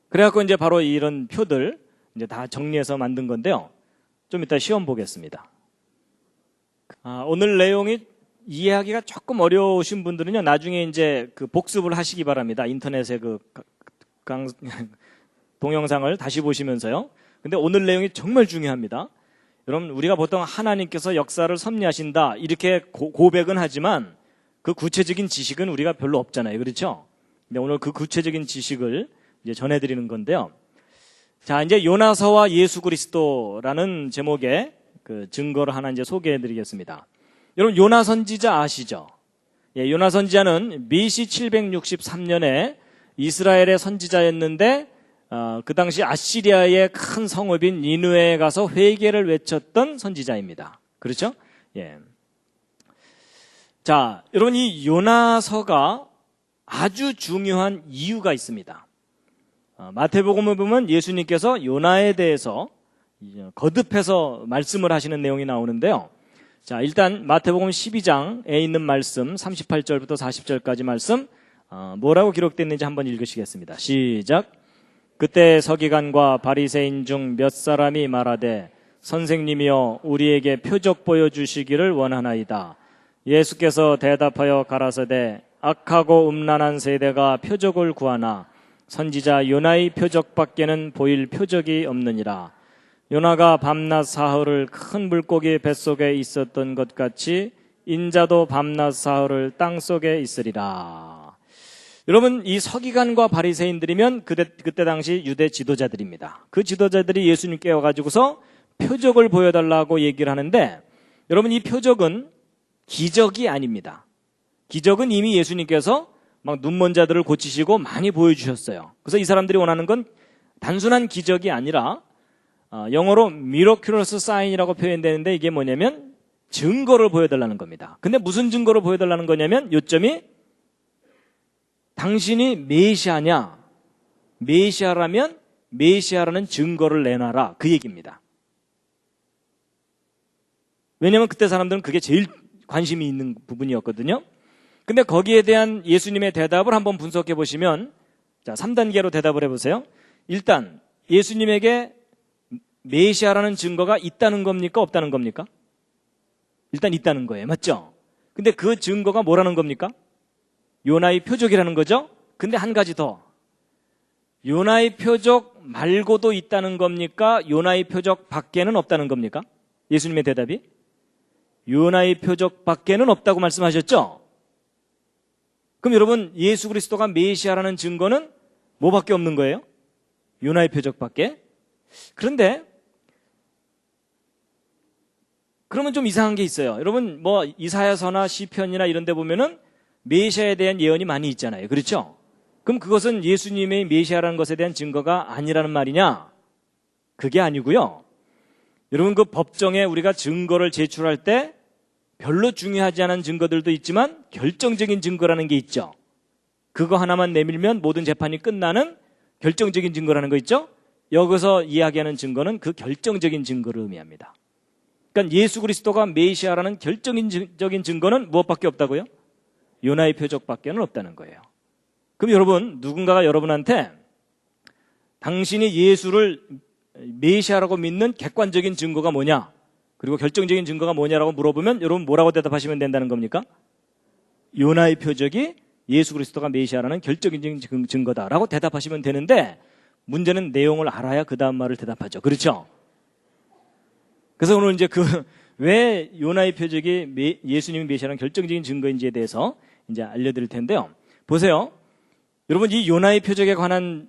그래갖고 이제 바로 이런 표들 이제 다 정리해서 만든 건데요. 좀 이따 시험 보겠습니다. 오늘 내용이 이해하기가 조금 어려우신 분들은요, 나중에 이제 그 복습을 하시기 바랍니다. 인터넷에 그 동영상을 다시 보시면서요. 근데 오늘 내용이 정말 중요합니다. 여러분, 우리가 보통 하나님께서 역사를 섭리하신다 이렇게 고백은 하지만 그 구체적인 지식은 우리가 별로 없잖아요. 그렇죠? 근데 오늘 그 구체적인 지식을 이제 전해드리는 건데요. 자, 이제 요나서와 예수 그리스도라는 제목의 그 증거를 하나 이제 소개해드리겠습니다. 여러분, 요나 선지자 아시죠? 예, 요나 선지자는 BC 763년에 이스라엘의 선지자였는데 그 당시 아시리아의 큰 성읍인 니느웨에 가서 회개를 외쳤던 선지자입니다. 그렇죠? 예. 자, 여러분, 이 요나서가 아주 중요한 이유가 있습니다. 마태복음을 보면 예수님께서 요나에 대해서 거듭해서 말씀을 하시는 내용이 나오는데요. 자, 일단 마태복음 12장에 있는 말씀 38절부터 40절까지 말씀 뭐라고 기록됐는지 한번 읽으시겠습니다. 시작. 그때 서기관과 바리새인 중 몇 사람이 말하되 선생님이여 우리에게 표적 보여주시기를 원하나이다. 예수께서 대답하여 가라사대 악하고 음란한 세대가 표적을 구하나 선지자 요나의 표적밖에는 보일 표적이 없느니라. 요나가 밤낮 사흘을 큰 물고기 뱃속에 있었던 것 같이 인자도 밤낮 사흘을 땅속에 있으리라. 여러분, 이 서기관과 바리새인들이면 그때 당시 유대 지도자들입니다. 그 지도자들이 예수님께 와가지고서 표적을 보여달라고 얘기를 하는데, 여러분, 이 표적은 기적이 아닙니다. 기적은 이미 예수님께서 막 눈먼 자들을 고치시고 많이 보여주셨어요. 그래서 이 사람들이 원하는 건 단순한 기적이 아니라 영어로 miraculous sign이라고 표현되는데 이게 뭐냐면 증거를 보여달라는 겁니다. 근데 무슨 증거를 보여달라는 거냐면 요점이 당신이 메시아냐? 메시아라면 메시아라는 증거를 내놔라. 그 얘기입니다. 왜냐하면 그때 사람들은 그게 제일 관심이 있는 부분이었거든요. 근데 거기에 대한 예수님의 대답을 한번 분석해 보시면, 자, 3단계로 대답을 해보세요. 일단 예수님에게 메시아라는 증거가 있다는 겁니까? 없다는 겁니까? 일단 있다는 거예요. 맞죠? 근데 그 증거가 뭐라는 겁니까? 요나의 표적이라는 거죠. 근데 한 가지 더. 요나의 표적 말고도 있다는 겁니까? 요나의 표적 밖에는 없다는 겁니까? 예수님의 대답이 요나의 표적 밖에는 없다고 말씀하셨죠? 그럼 여러분, 예수 그리스도가 메시아라는 증거는 뭐밖에 없는 거예요? 요나의 표적밖에? 그런데 그러면 좀 이상한 게 있어요. 여러분, 뭐 이사야서나 시편이나 이런 데 보면은 메시아에 대한 예언이 많이 있잖아요. 그렇죠? 그럼 그것은 예수님의 메시아라는 것에 대한 증거가 아니라는 말이냐? 그게 아니고요. 여러분, 그 법정에 우리가 증거를 제출할 때 별로 중요하지 않은 증거들도 있지만 결정적인 증거라는 게 있죠. 그거 하나만 내밀면 모든 재판이 끝나는 결정적인 증거라는 거 있죠? 여기서 이야기하는 증거는 그 결정적인 증거를 의미합니다. 그러니까 예수 그리스도가 메시아라는 결정적인 증거는 무엇밖에 없다고요? 요나의 표적밖에는 없다는 거예요. 그럼 여러분, 누군가가 여러분한테 당신이 예수를 메시아라고 믿는 객관적인 증거가 뭐냐? 그리고 결정적인 증거가 뭐냐라고 물어보면 여러분 뭐라고 대답하시면 된다는 겁니까? 요나의 표적이 예수 그리스도가 메시아라는 결정적인 증거다라고 대답하시면 되는데, 문제는 내용을 알아야 그 다음 말을 대답하죠. 그렇죠? 그래서 오늘 이제 왜 요나의 표적이 예수님이 메시아라는 결정적인 증거인지에 대해서 이제 알려드릴 텐데요. 보세요. 여러분, 이 요나의 표적에 관한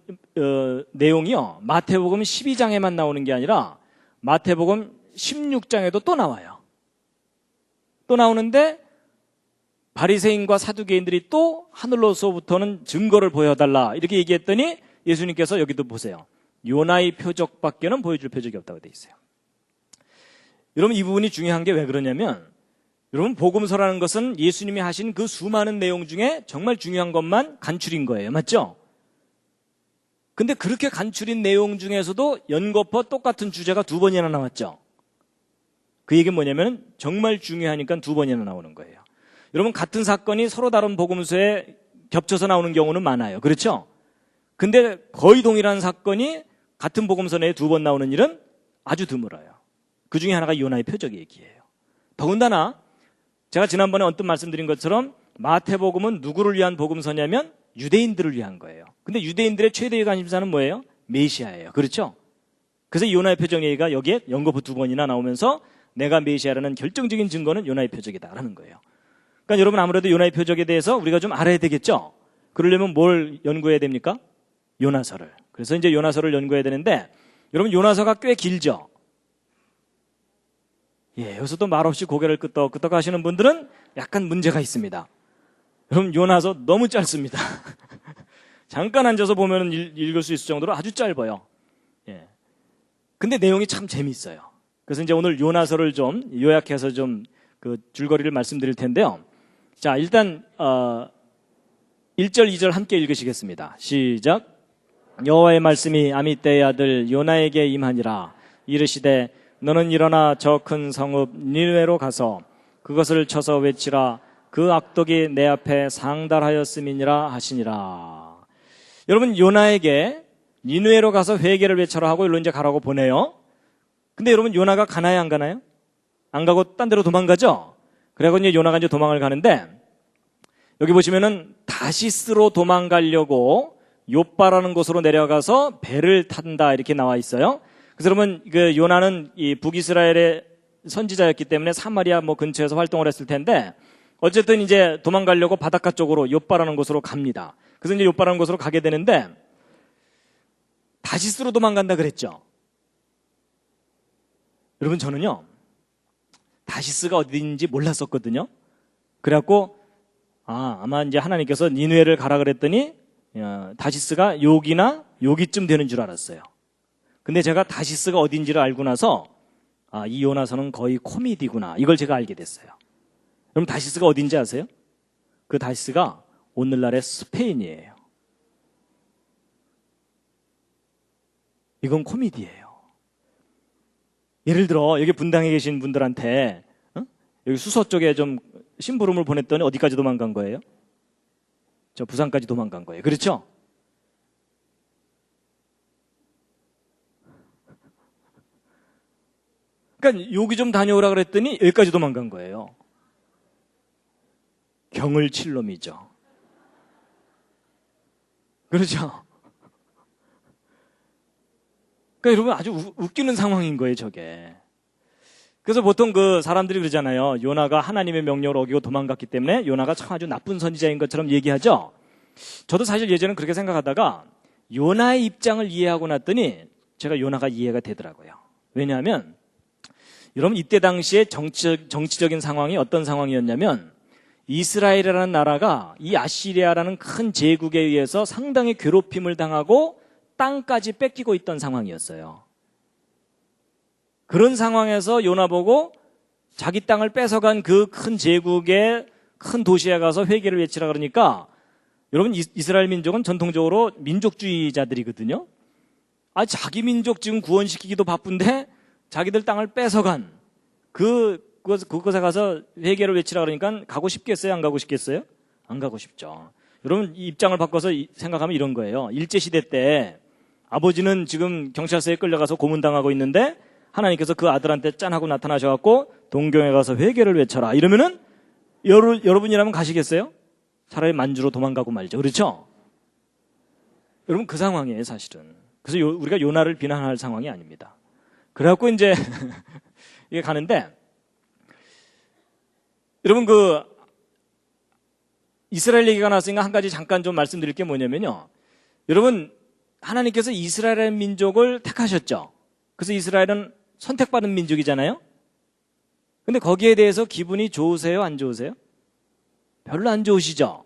내용이요, 마태복음 12장에만 나오는 게 아니라 마태복음 16장에도 또 나와요. 또 나오는데 바리새인과 사두개인들이 또 하늘로서부터는 증거를 보여달라 이렇게 얘기했더니 예수님께서 여기도 보세요. 요나의 표적밖에는 보여줄 표적이 없다고 돼 있어요. 여러분, 이 부분이 중요한 게 왜 그러냐면, 여러분, 복음서라는 것은 예수님이 하신 그 수많은 내용 중에 정말 중요한 것만 간추린 거예요. 맞죠? 근데 그렇게 간추린 내용 중에서도 연거푸 똑같은 주제가 2번이나 나왔죠. 그 얘기는 뭐냐면 정말 중요하니까 2번이나 나오는 거예요. 여러분 같은 사건이 서로 다른 복음서에 겹쳐서 나오는 경우는 많아요. 그렇죠? 근데 거의 동일한 사건이 같은 복음서 내에 2번 나오는 일은 아주 드물어요. 그 중에 하나가 요나의 표적 얘기예요. 더군다나 제가 지난번에 언뜻 말씀드린 것처럼 마태복음은 누구를 위한 복음서냐면 유대인들을 위한 거예요. 근데 유대인들의 최대의 관심사는 뭐예요? 메시아예요. 그렇죠? 그래서 요나의 표적 얘기가 여기에 연거푸 2번이나 나오면서 내가 메시아라는 결정적인 증거는 요나의 표적이다라는 거예요. 그러니까 여러분 아무래도 요나의 표적에 대해서 우리가 좀 알아야 되겠죠? 그러려면 뭘 연구해야 됩니까? 요나서를. 그래서 이제 요나서를 연구해야 되는데 여러분 요나서가 꽤 길죠? 예, 여기서도 말없이 고개를 끄덕끄덕 하시는 분들은 약간 문제가 있습니다. 여러분 요나서 너무 짧습니다. 잠깐 앉아서 보면 읽을 수 있을 정도로 아주 짧아요. 예. 근데 내용이 참 재미있어요. 그래서 이제 오늘 요나서를 좀 요약해서 좀 그 줄거리를 말씀드릴 텐데요. 자, 일단 1절, 2절 함께 읽으시겠습니다. 시작. 여호와의 말씀이 아미떼의 아들 요나에게 임하니라. 이르시되 너는 일어나 저 큰 성읍 니느웨로 가서 그것을 쳐서 외치라. 그 악독이 내 앞에 상달하였음이니라 하시니라. 여러분 요나에게 니느웨로 가서 회개를 외쳐라 하고 일로 이제 가라고 보내요. 근데 여러분 요나가 가나요 안 가나요? 안 가고 딴 데로 도망가죠? 그래서 이제 요나가 이제 도망을 가는데 여기 보시면은 다시스로 도망가려고 욥바라는 곳으로 내려가서 배를 탄다 이렇게 나와 있어요. 그래서 여러분 그 요나는 이 북이스라엘의 선지자였기 때문에 사마리아 뭐 근처에서 활동을 했을 텐데 어쨌든 이제 도망가려고 바닷가 쪽으로 욥바라는 곳으로 갑니다. 그래서 이제 욥바라는 곳으로 가게 되는데 다시스로 도망간다 그랬죠. 여러분 저는요 다시스가 어디인지 몰랐었거든요. 그래갖고 아마 이제 하나님께서 니느웨를 가라 그랬더니 다시스가 여기쯤 되는 줄 알았어요. 근데 제가 다시스가 어딘지를 알고 나서 이 요나서는 거의 코미디구나 이걸 제가 알게 됐어요. 그럼 다시스가 어딘지 아세요? 그 다시스가 오늘날의 스페인이에요. 이건 코미디예요. 예를 들어 여기 분당에 계신 분들한테 여기 수서 쪽에 좀 심부름을 보냈더니 어디까지 도망간 거예요? 저 부산까지 도망간 거예요. 그렇죠? 그러니까 여기 좀 다녀오라 그랬더니 여기까지 도망간 거예요. 경을 칠 놈이죠. 그렇죠? 그러니까 여러분 아주 웃기는 상황인 거예요, 저게. 그래서 보통 그 사람들이 그러잖아요. 요나가 하나님의 명령을 어기고 도망갔기 때문에 요나가 참 아주 나쁜 선지자인 것처럼 얘기하죠. 저도 사실 예전엔 그렇게 생각하다가 요나의 입장을 이해하고 났더니 제가 요나가 이해가 되더라고요. 왜냐하면 여러분 이때 당시에 정치적인 상황이 어떤 상황이었냐면 이스라엘이라는 나라가 이 아시리아라는 큰 제국에 의해서 상당히 괴롭힘을 당하고 땅까지 뺏기고 있던 상황이었어요. 그런 상황에서 요나 보고 자기 땅을 뺏어간 그 큰 제국의 큰 도시에 가서 회개를 외치라 그러니까 여러분 이스라엘 민족은 전통적으로 민족주의자들이거든요. 자기 민족 지금 구원시키기도 바쁜데 자기들 땅을 뺏어간 그곳에 가서 회개를 외치라 그러니까 가고 싶겠어요? 안 가고 싶겠어요? 안 가고 싶죠. 여러분 이 입장을 바꿔서 생각하면 이런 거예요. 일제시대 때 아버지는 지금 경찰서에 끌려가서 고문당하고 있는데 하나님께서 그 아들한테 짠하고 나타나셔갖고 동경에 가서 회개를 외쳐라 이러면은 여러분이라면 가시겠어요? 차라리 만주로 도망가고 말죠. 그렇죠? 여러분 그 상황이에요 사실은. 그래서 우리가 요나를 비난할 상황이 아닙니다. 그래갖고 이제 이게 가는데 여러분 그 이스라엘 얘기가 나왔으니까 한 가지 잠깐 좀 말씀드릴 게 뭐냐면요. 여러분 하나님께서 이스라엘 민족을 택하셨죠. 그래서 이스라엘은 선택받은 민족이잖아요. 근데 거기에 대해서 기분이 좋으세요? 안 좋으세요? 별로 안 좋으시죠?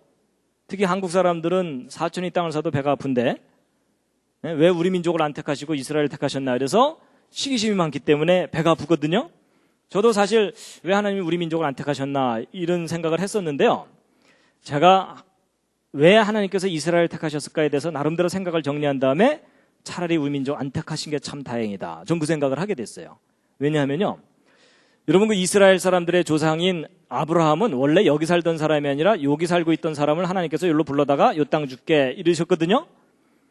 특히 한국 사람들은 사촌이 땅을 사도 배가 아픈데 왜 우리 민족을 안 택하시고 이스라엘을 택하셨나 그래서 시기심이 많기 때문에 배가 아프거든요. 저도 사실 왜 하나님이 우리 민족을 안 택하셨나 이런 생각을 했었는데요. 제가 왜 하나님께서 이스라엘을 택하셨을까에 대해서 나름대로 생각을 정리한 다음에 차라리 우리 민족 안 택하신 게 참 다행이다. 전 그 생각을 하게 됐어요. 왜냐하면요. 여러분 그 이스라엘 사람들의 조상인 아브라함은 원래 여기 살던 사람이 아니라 여기 살고 있던 사람을 하나님께서 여기로 불러다가 요 땅 줄게 이러셨거든요.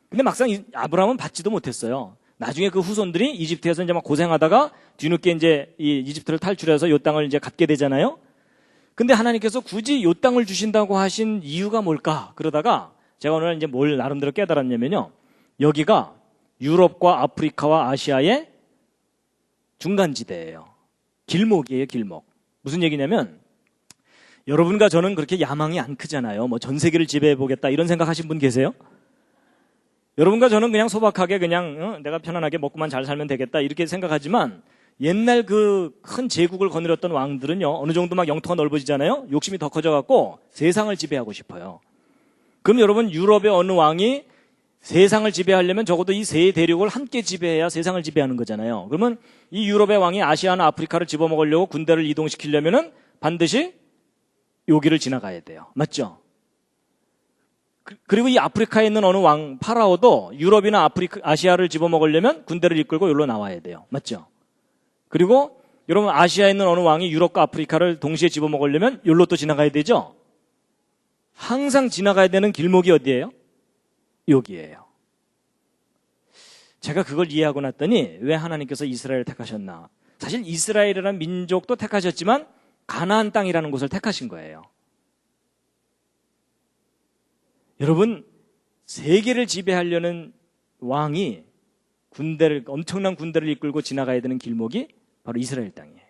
근데 막상 아브라함은 받지도 못했어요. 나중에 그 후손들이 이집트에서 이제 막 고생하다가 뒤늦게 이제 이 이집트를 탈출해서 요 땅을 이제 갖게 되잖아요. 근데 하나님께서 굳이 요 땅을 주신다고 하신 이유가 뭘까? 그러다가 제가 오늘 이제 뭘 나름대로 깨달았냐면요. 여기가 유럽과 아프리카와 아시아의 중간지대예요. 길목이에요, 길목. 무슨 얘기냐면 여러분과 저는 그렇게 야망이 안 크잖아요. 뭐 전 세계를 지배해보겠다 이런 생각하신 분 계세요? 여러분과 저는 그냥 소박하게 그냥 내가 편안하게 먹고만 잘 살면 되겠다 이렇게 생각하지만 옛날 그 큰 제국을 거느렸던 왕들은요. 어느 정도 막 영토가 넓어지잖아요. 욕심이 더 커져갖고 세상을 지배하고 싶어요. 그럼 여러분 유럽의 어느 왕이 세상을 지배하려면 적어도 이 세 대륙을 함께 지배해야 세상을 지배하는 거잖아요. 그러면 이 유럽의 왕이 아시아나 아프리카를 집어먹으려고 군대를 이동시키려면은 반드시 여기를 지나가야 돼요. 맞죠? 그리고 이 아프리카에 있는 어느 왕 파라오도 유럽이나 아시아를 집어먹으려면 군대를 이끌고 여기로 나와야 돼요. 맞죠? 그리고 여러분 아시아에 있는 어느 왕이 유럽과 아프리카를 동시에 집어먹으려면 여기로 또 지나가야 되죠? 항상 지나가야 되는 길목이 어디예요? 여기예요. 제가 그걸 이해하고 났더니 왜 하나님께서 이스라엘을 택하셨나? 사실 이스라엘이라는 민족도 택하셨지만 가나안 땅이라는 곳을 택하신 거예요. 여러분 세계를 지배하려는 왕이 엄청난 군대를 이끌고 지나가야 되는 길목이 바로 이스라엘 땅이에요.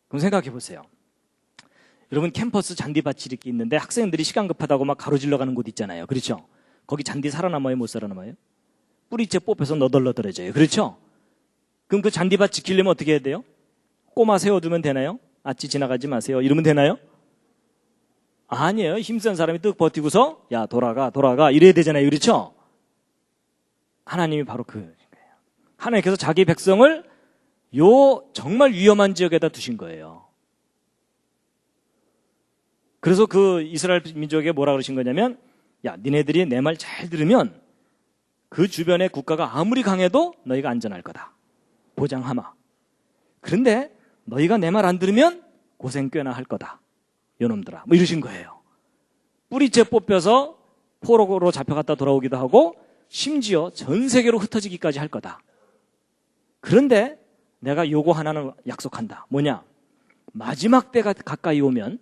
그럼 생각해 보세요. 여러분 캠퍼스 잔디밭이 이렇게 있는데 학생들이 시간 급하다고 막 가로질러 가는 곳 있잖아요. 그렇죠? 거기 잔디 살아남아요? 못 살아남아요? 뿌리채 뽑혀서 너덜너덜해져요. 그렇죠? 그럼 그 잔디밭 지키려면 어떻게 해야 돼요? 꼬마 세워두면 되나요? 아치 지나가지 마세요. 이러면 되나요? 아니에요. 힘센 사람이 뜩 버티고서 야 돌아가 이래야 되잖아요. 그렇죠? 하나님이 바로 그거예요. 하나님께서 자기 백성을 요 정말 위험한 지역에다 두신 거예요. 그래서 그 이스라엘 민족에게 뭐라 그러신 거냐면 야 니네들이 내 말 잘 들으면 그 주변의 국가가 아무리 강해도 너희가 안전할 거다. 보장하마. 그런데 너희가 내 말 안 들으면 고생 꽤나 할 거다. 요놈들아. 뭐 이러신 거예요. 뿌리채 뽑혀서 포로로 잡혀갔다 돌아오기도 하고 심지어 전 세계로 흩어지기까지 할 거다. 그런데 내가 요거 하나는 약속한다. 뭐냐? 마지막 때가 가까이 오면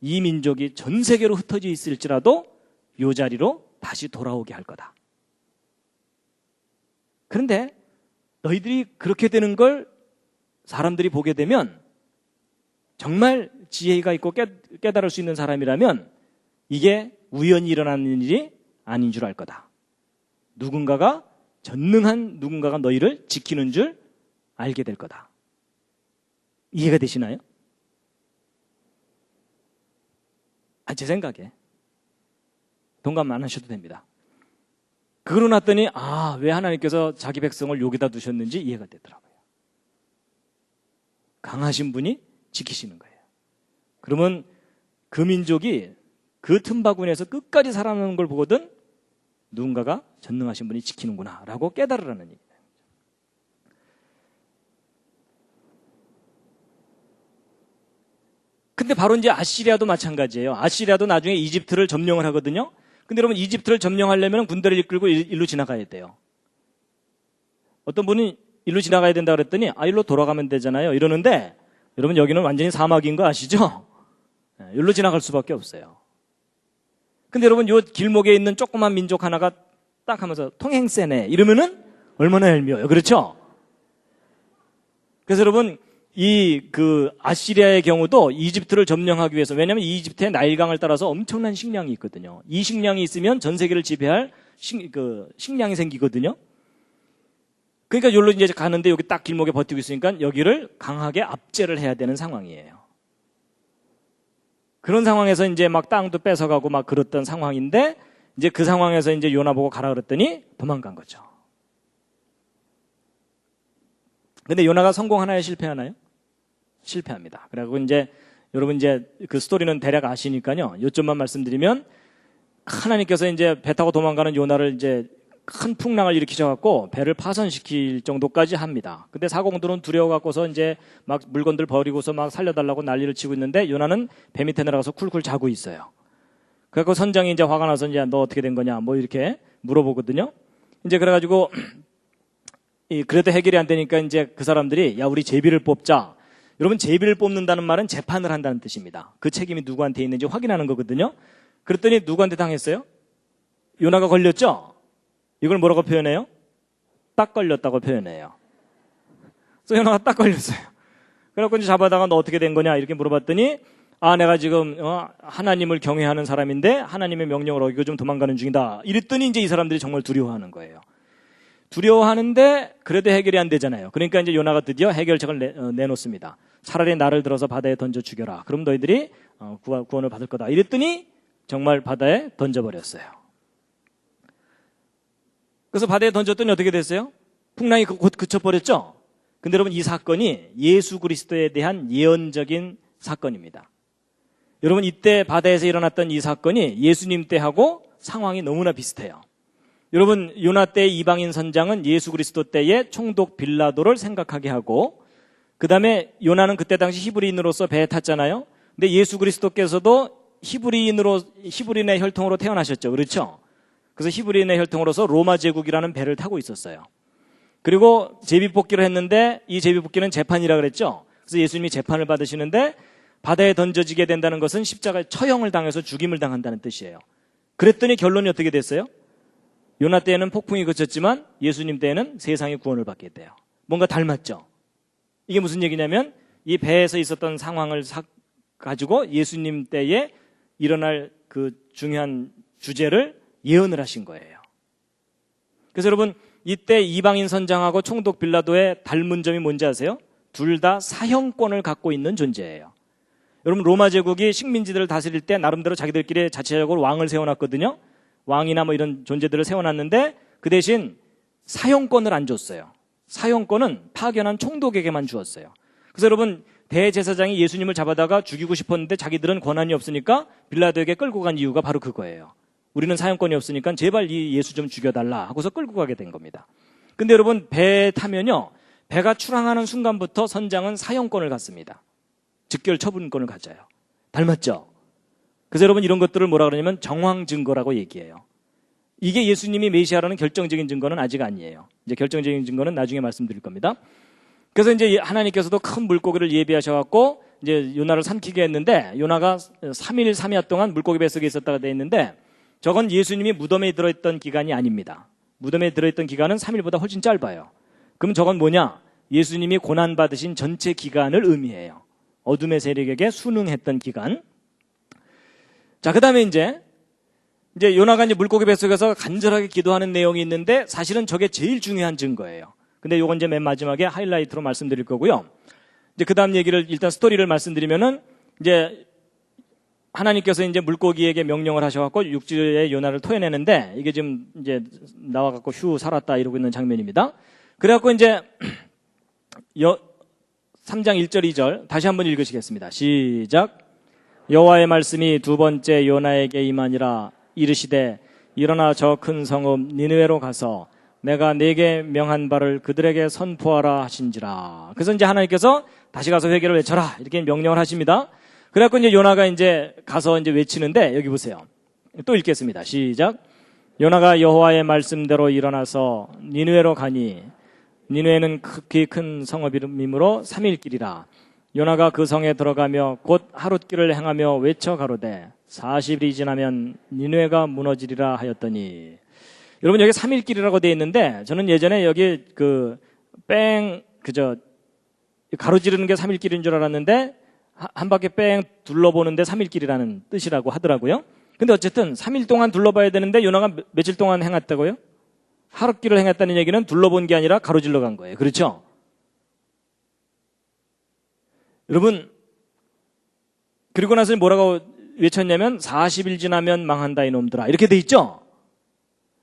이 민족이 전 세계로 흩어져 있을지라도 요 자리로 다시 돌아오게 할 거다. 그런데 너희들이 그렇게 되는 걸 사람들이 보게 되면 정말 지혜가 있고 깨달을 수 있는 사람이라면 이게 우연히 일어나는 일이 아닌 줄 알 거다. 전능한 누군가가 너희를 지키는 줄 알게 될 거다. 이해가 되시나요? 제 생각에 동감 안 하셔도 됩니다. 그러고 났더니 왜 하나님께서 자기 백성을 여기다 두셨는지 이해가 되더라고요. 강하신 분이 지키시는 거예요. 그러면 그 민족이 그 틈바구니에서 끝까지 살아남는 걸 보거든 누군가가 전능하신 분이 지키는구나 라고 깨달으라는 얘기예요. 근데 바로 이제 아시리아도 마찬가지예요. 아시리아도 나중에 이집트를 점령을 하거든요. 근데 여러분 이집트를 점령하려면 군대를 이끌고 일로 지나가야 돼요. 어떤 분이 일로 지나가야 된다 그랬더니 일로 돌아가면 되잖아요. 이러는데 여러분 여기는 완전히 사막인 거 아시죠? 일로 지나갈 수밖에 없어요. 근데 여러분 요 길목에 있는 조그만 민족 하나가 딱 하면서 통행세네 이러면은 얼마나 얄미워요. 그렇죠? 그래서 여러분 아시리아의 경우도 이집트를 점령하기 위해서, 왜냐하면 이집트의 나일강을 따라서 엄청난 식량이 있거든요. 이 식량이 있으면 전 세계를 지배할 식량이 생기거든요. 그러니까 여기로 이제 가는데 여기 딱 길목에 버티고 있으니까 여기를 강하게 압제를 해야 되는 상황이에요. 그런 상황에서 이제 막 땅도 뺏어가고 막 그랬던 상황인데 이제 그 상황에서 이제 요나 보고 가라 그랬더니 도망간 거죠. 근데 요나가 성공하나요? 실패하나요? 실패합니다. 그리고 이제 여러분 이제 그 스토리는 대략 아시니까요. 요점만 말씀드리면 하나님께서 이제 배 타고 도망가는 요나를 이제 큰 풍랑을 일으키셔갖고 배를 파손시킬 정도까지 합니다. 근데 사공들은 두려워갖고서 이제 막 물건들 버리고서 막 살려달라고 난리를 치고 있는데 요나는 배 밑에 내려가서 쿨쿨 자고 있어요. 그래갖고 선장이 이제 화가 나서 이제 너 어떻게 된 거냐 뭐 이렇게 물어보거든요. 이제 그래가지고 그래도 해결이 안 되니까 이제 그 사람들이 야 우리 제비를 뽑자. 여러분 제비를 뽑는다는 말은 재판을 한다는 뜻입니다. 그 책임이 누구한테 있는지 확인하는 거거든요. 그랬더니 누구한테 당했어요? 요나가 걸렸죠? 이걸 뭐라고 표현해요? 딱 걸렸다고 표현해요. 그래서 요나가 딱 걸렸어요. 그래갖고 이제 잡아다가 너 어떻게 된 거냐 이렇게 물어봤더니 내가 지금 하나님을 경외하는 사람인데 하나님의 명령을 어기고 좀 도망가는 중이다. 이랬더니 이제 이 사람들이 정말 두려워하는 거예요. 두려워하는데 그래도 해결이 안 되잖아요. 그러니까 이제 요나가 드디어 해결책을 내놓습니다. 차라리 나를 들어서 바다에 던져 죽여라. 그럼 너희들이 구원을 받을 거다. 이랬더니 정말 바다에 던져버렸어요. 그래서 바다에 던졌더니 어떻게 됐어요? 풍랑이 곧 그쳐버렸죠? 근데 여러분 이 사건이 예수 그리스도에 대한 예언적인 사건입니다. 여러분 이때 바다에서 일어났던 이 사건이 예수님 때하고 상황이 너무나 비슷해요. 여러분 요나 때의 이방인 선장은 예수 그리스도 때의 총독 빌라도를 생각하게 하고 그 다음에 요나는 그때 당시 히브리인으로서 배에 탔잖아요. 근데 예수 그리스도께서도 히브리인의 혈통으로 태어나셨죠. 그렇죠? 그래서 히브리인의 혈통으로서 로마 제국이라는 배를 타고 있었어요. 그리고 제비뽑기를 했는데 이 제비뽑기는 재판이라 그랬죠. 그래서 예수님이 재판을 받으시는데 바다에 던져지게 된다는 것은 십자가에 처형을 당해서 죽임을 당한다는 뜻이에요. 그랬더니 결론이 어떻게 됐어요? 요나 때에는 폭풍이 그쳤지만 예수님 때에는 세상이 구원을 받게 돼요. 뭔가 닮았죠? 이게 무슨 얘기냐면 이 배에서 있었던 상황을 가지고 예수님 때에 일어날 그 중요한 주제를 예언을 하신 거예요. 그래서 여러분 이때 이방인 선장하고 총독 빌라도의 닮은 점이 뭔지 아세요? 둘 다 사형권을 갖고 있는 존재예요. 여러분 로마 제국이 식민지들을 다스릴 때 나름대로 자기들끼리 자체적으로 왕을 세워놨거든요. 왕이나 뭐 이런 존재들을 세워놨는데 그 대신 사형권을 안 줬어요. 사형권은 파견한 총독에게만 주었어요. 그래서 여러분 대제사장이 예수님을 잡아다가 죽이고 싶었는데 자기들은 권한이 없으니까 빌라도에게 끌고 간 이유가 바로 그거예요. 우리는 사형권이 없으니까 제발 이 예수 좀 죽여달라 하고서 끌고 가게 된 겁니다. 근데 여러분 배에 타면요 배가 출항하는 순간부터 선장은 사형권을 갖습니다. 즉결 처분권을 가져요. 닮았죠? 그래서 여러분 이런 것들을 뭐라 그러냐면 정황 증거라고 얘기해요. 이게 예수님이 메시아라는 결정적인 증거는 아직 아니에요. 이제 결정적인 증거는 나중에 말씀드릴 겁니다. 그래서 이제 하나님께서도 큰 물고기를 예비하셔갖고 이제 요나를 삼키게 했는데 요나가 3일 3야 동안 물고기 뱃속에 있었다가 돼 있는데 저건 예수님이 무덤에 들어있던 기간이 아닙니다. 무덤에 들어있던 기간은 3일보다 훨씬 짧아요. 그럼 저건 뭐냐? 예수님이 고난받으신 전체 기간을 의미해요. 어둠의 세력에게 순응했던 기간. 자, 그 다음에 이제 요나가 이제 물고기 뱃속에서 간절하게 기도하는 내용이 있는데 사실은 저게 제일 중요한 증거예요. 근데 요건 이제 맨 마지막에 하이라이트로 말씀드릴 거고요. 이제 그 다음 얘기를 일단 스토리를 말씀드리면은 이제 하나님께서 이제 물고기에게 명령을 하셔갖고 육지에 요나를 토해내는데 이게 지금 이제 나와갖고 휴 살았다 이러고 있는 장면입니다. 그래갖고 이제 3장 1절 2절 다시 한번 읽으시겠습니다. 시작. 여호와의 말씀이 두 번째 요나에게 임하니라. 이르시되 일어나 저 큰 성읍 니느웨로 가서 내가 네게 명한 바를 그들에게 선포하라 하신지라. 그래서 이제 하나님께서 다시 가서 회개를 외쳐라 이렇게 명령을 하십니다. 그래갖고 이제 요나가 이제 가서 이제 외치는데 여기 보세요. 또 읽겠습니다. 시작. 요나가 여호와의 말씀대로 일어나서 니느웨로 가니 니느웨는 극히 큰 성읍이므로 3일 길이라. 요나가 그 성에 들어가며 곧 하룻길을 행하며 외쳐 가로되 40일이 지나면 니느웨가 무너지리라 하였더니. 여러분 여기 3일 길이라고 되어 있는데 저는 예전에 여기 가로지르는 게 3일 길인 줄 알았는데 한 바퀴 뺑 둘러보는데 3일 길이라는 뜻이라고 하더라고요. 근데 어쨌든 3일 동안 둘러봐야 되는데 요나가 며칠 동안 행했다고요? 하룻길을 행했다는 얘기는 둘러본 게 아니라 가로질러 간 거예요. 그렇죠? 여러분 그리고 나서 뭐라고 외쳤냐면 40일 지나면 망한다 이놈들아 이렇게 돼 있죠?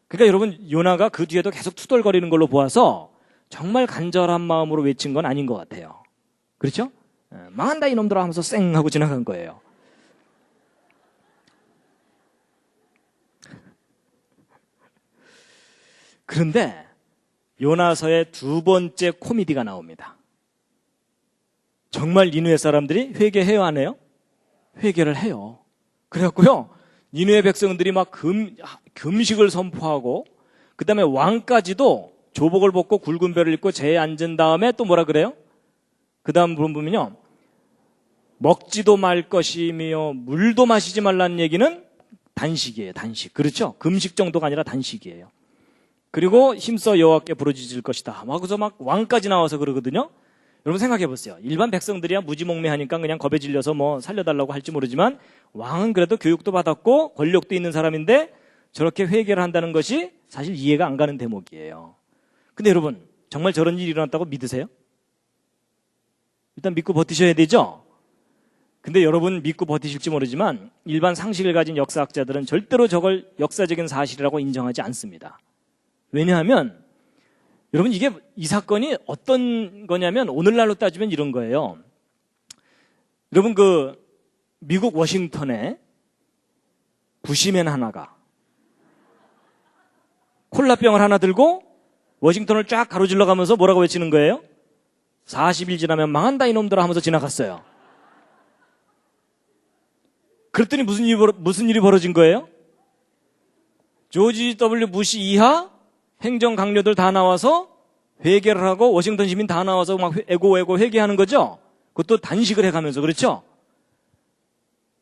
그러니까 여러분 요나가 그 뒤에도 계속 투덜거리는 걸로 보아서 정말 간절한 마음으로 외친 건 아닌 것 같아요. 그렇죠? 망한다 이놈들아 하면서 쌩 하고 지나간 거예요. 그런데 요나서의 두 번째 코미디가 나옵니다. 정말 니느웨 사람들이 회개해요, 안 해요? 회개를 해요. 그래갖고요, 니느웨 백성들이 막 금식을 선포하고, 그 다음에 왕까지도 조복을 벗고 굵은 벼를 입고 재에 앉은 다음에 또 뭐라 그래요? 그 다음 보면요, 먹지도 말 것이며 물도 마시지 말라는 얘기는 단식이에요, 단식. 그렇죠? 금식 정도가 아니라 단식이에요. 그리고 힘써 여호와께 부르짖을 것이다. 그래서 막 왕까지 나와서 그러거든요. 여러분 생각해 보세요. 일반 백성들이야 무지몽매하니까 그냥 겁에 질려서 뭐 살려달라고 할지 모르지만 왕은 그래도 교육도 받았고 권력도 있는 사람인데 저렇게 회개를 한다는 것이 사실 이해가 안 가는 대목이에요. 근데 여러분 정말 저런 일이 일어났다고 믿으세요? 일단 믿고 버티셔야 되죠? 근데 여러분 믿고 버티실지 모르지만 일반 상식을 가진 역사학자들은 절대로 저걸 역사적인 사실이라고 인정하지 않습니다. 왜냐하면 여러분 이 사건이 어떤 거냐면 오늘날로 따지면 이런 거예요. 여러분 미국 워싱턴에 부시맨 하나가 콜라병을 하나 들고 워싱턴을 쫙 가로질러 가면서 뭐라고 외치는 거예요? 40일 지나면 망한다 이놈들아 하면서 지나갔어요. 그랬더니 무슨 일이 벌어진 거예요? 조지 W 부시 이하 행정 강요들 다 나와서 회개를 하고 워싱턴 시민 다 나와서 막 애고 회개하는 거죠. 그것도 단식을 해가면서. 그렇죠?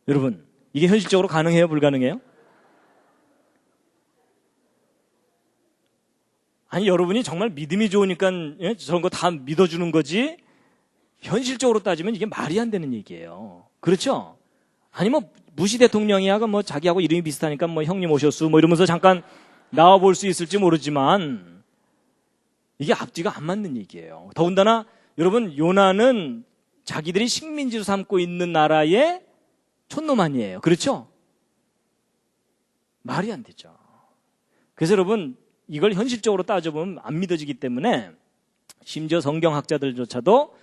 여러분 이게 현실적으로 가능해요? 불가능해요? 아니 여러분이 정말 믿음이 좋으니까 저런 거 다 믿어주는 거지 현실적으로 따지면 이게 말이 안 되는 얘기예요. 그렇죠? 아니 무시 대통령이야 뭐 자기하고 이름이 비슷하니까 뭐 형님 오셨수 뭐 이러면서 잠깐 나와볼 수 있을지 모르지만 이게 앞뒤가 안 맞는 얘기예요. 더군다나 여러분 요나는 자기들이 식민지로 삼고 있는 나라의 촌놈 아니에요. 그렇죠? 말이 안 되죠. 그래서 여러분 이걸 현실적으로 따져보면 안 믿어지기 때문에 심지어 성경학자들조차도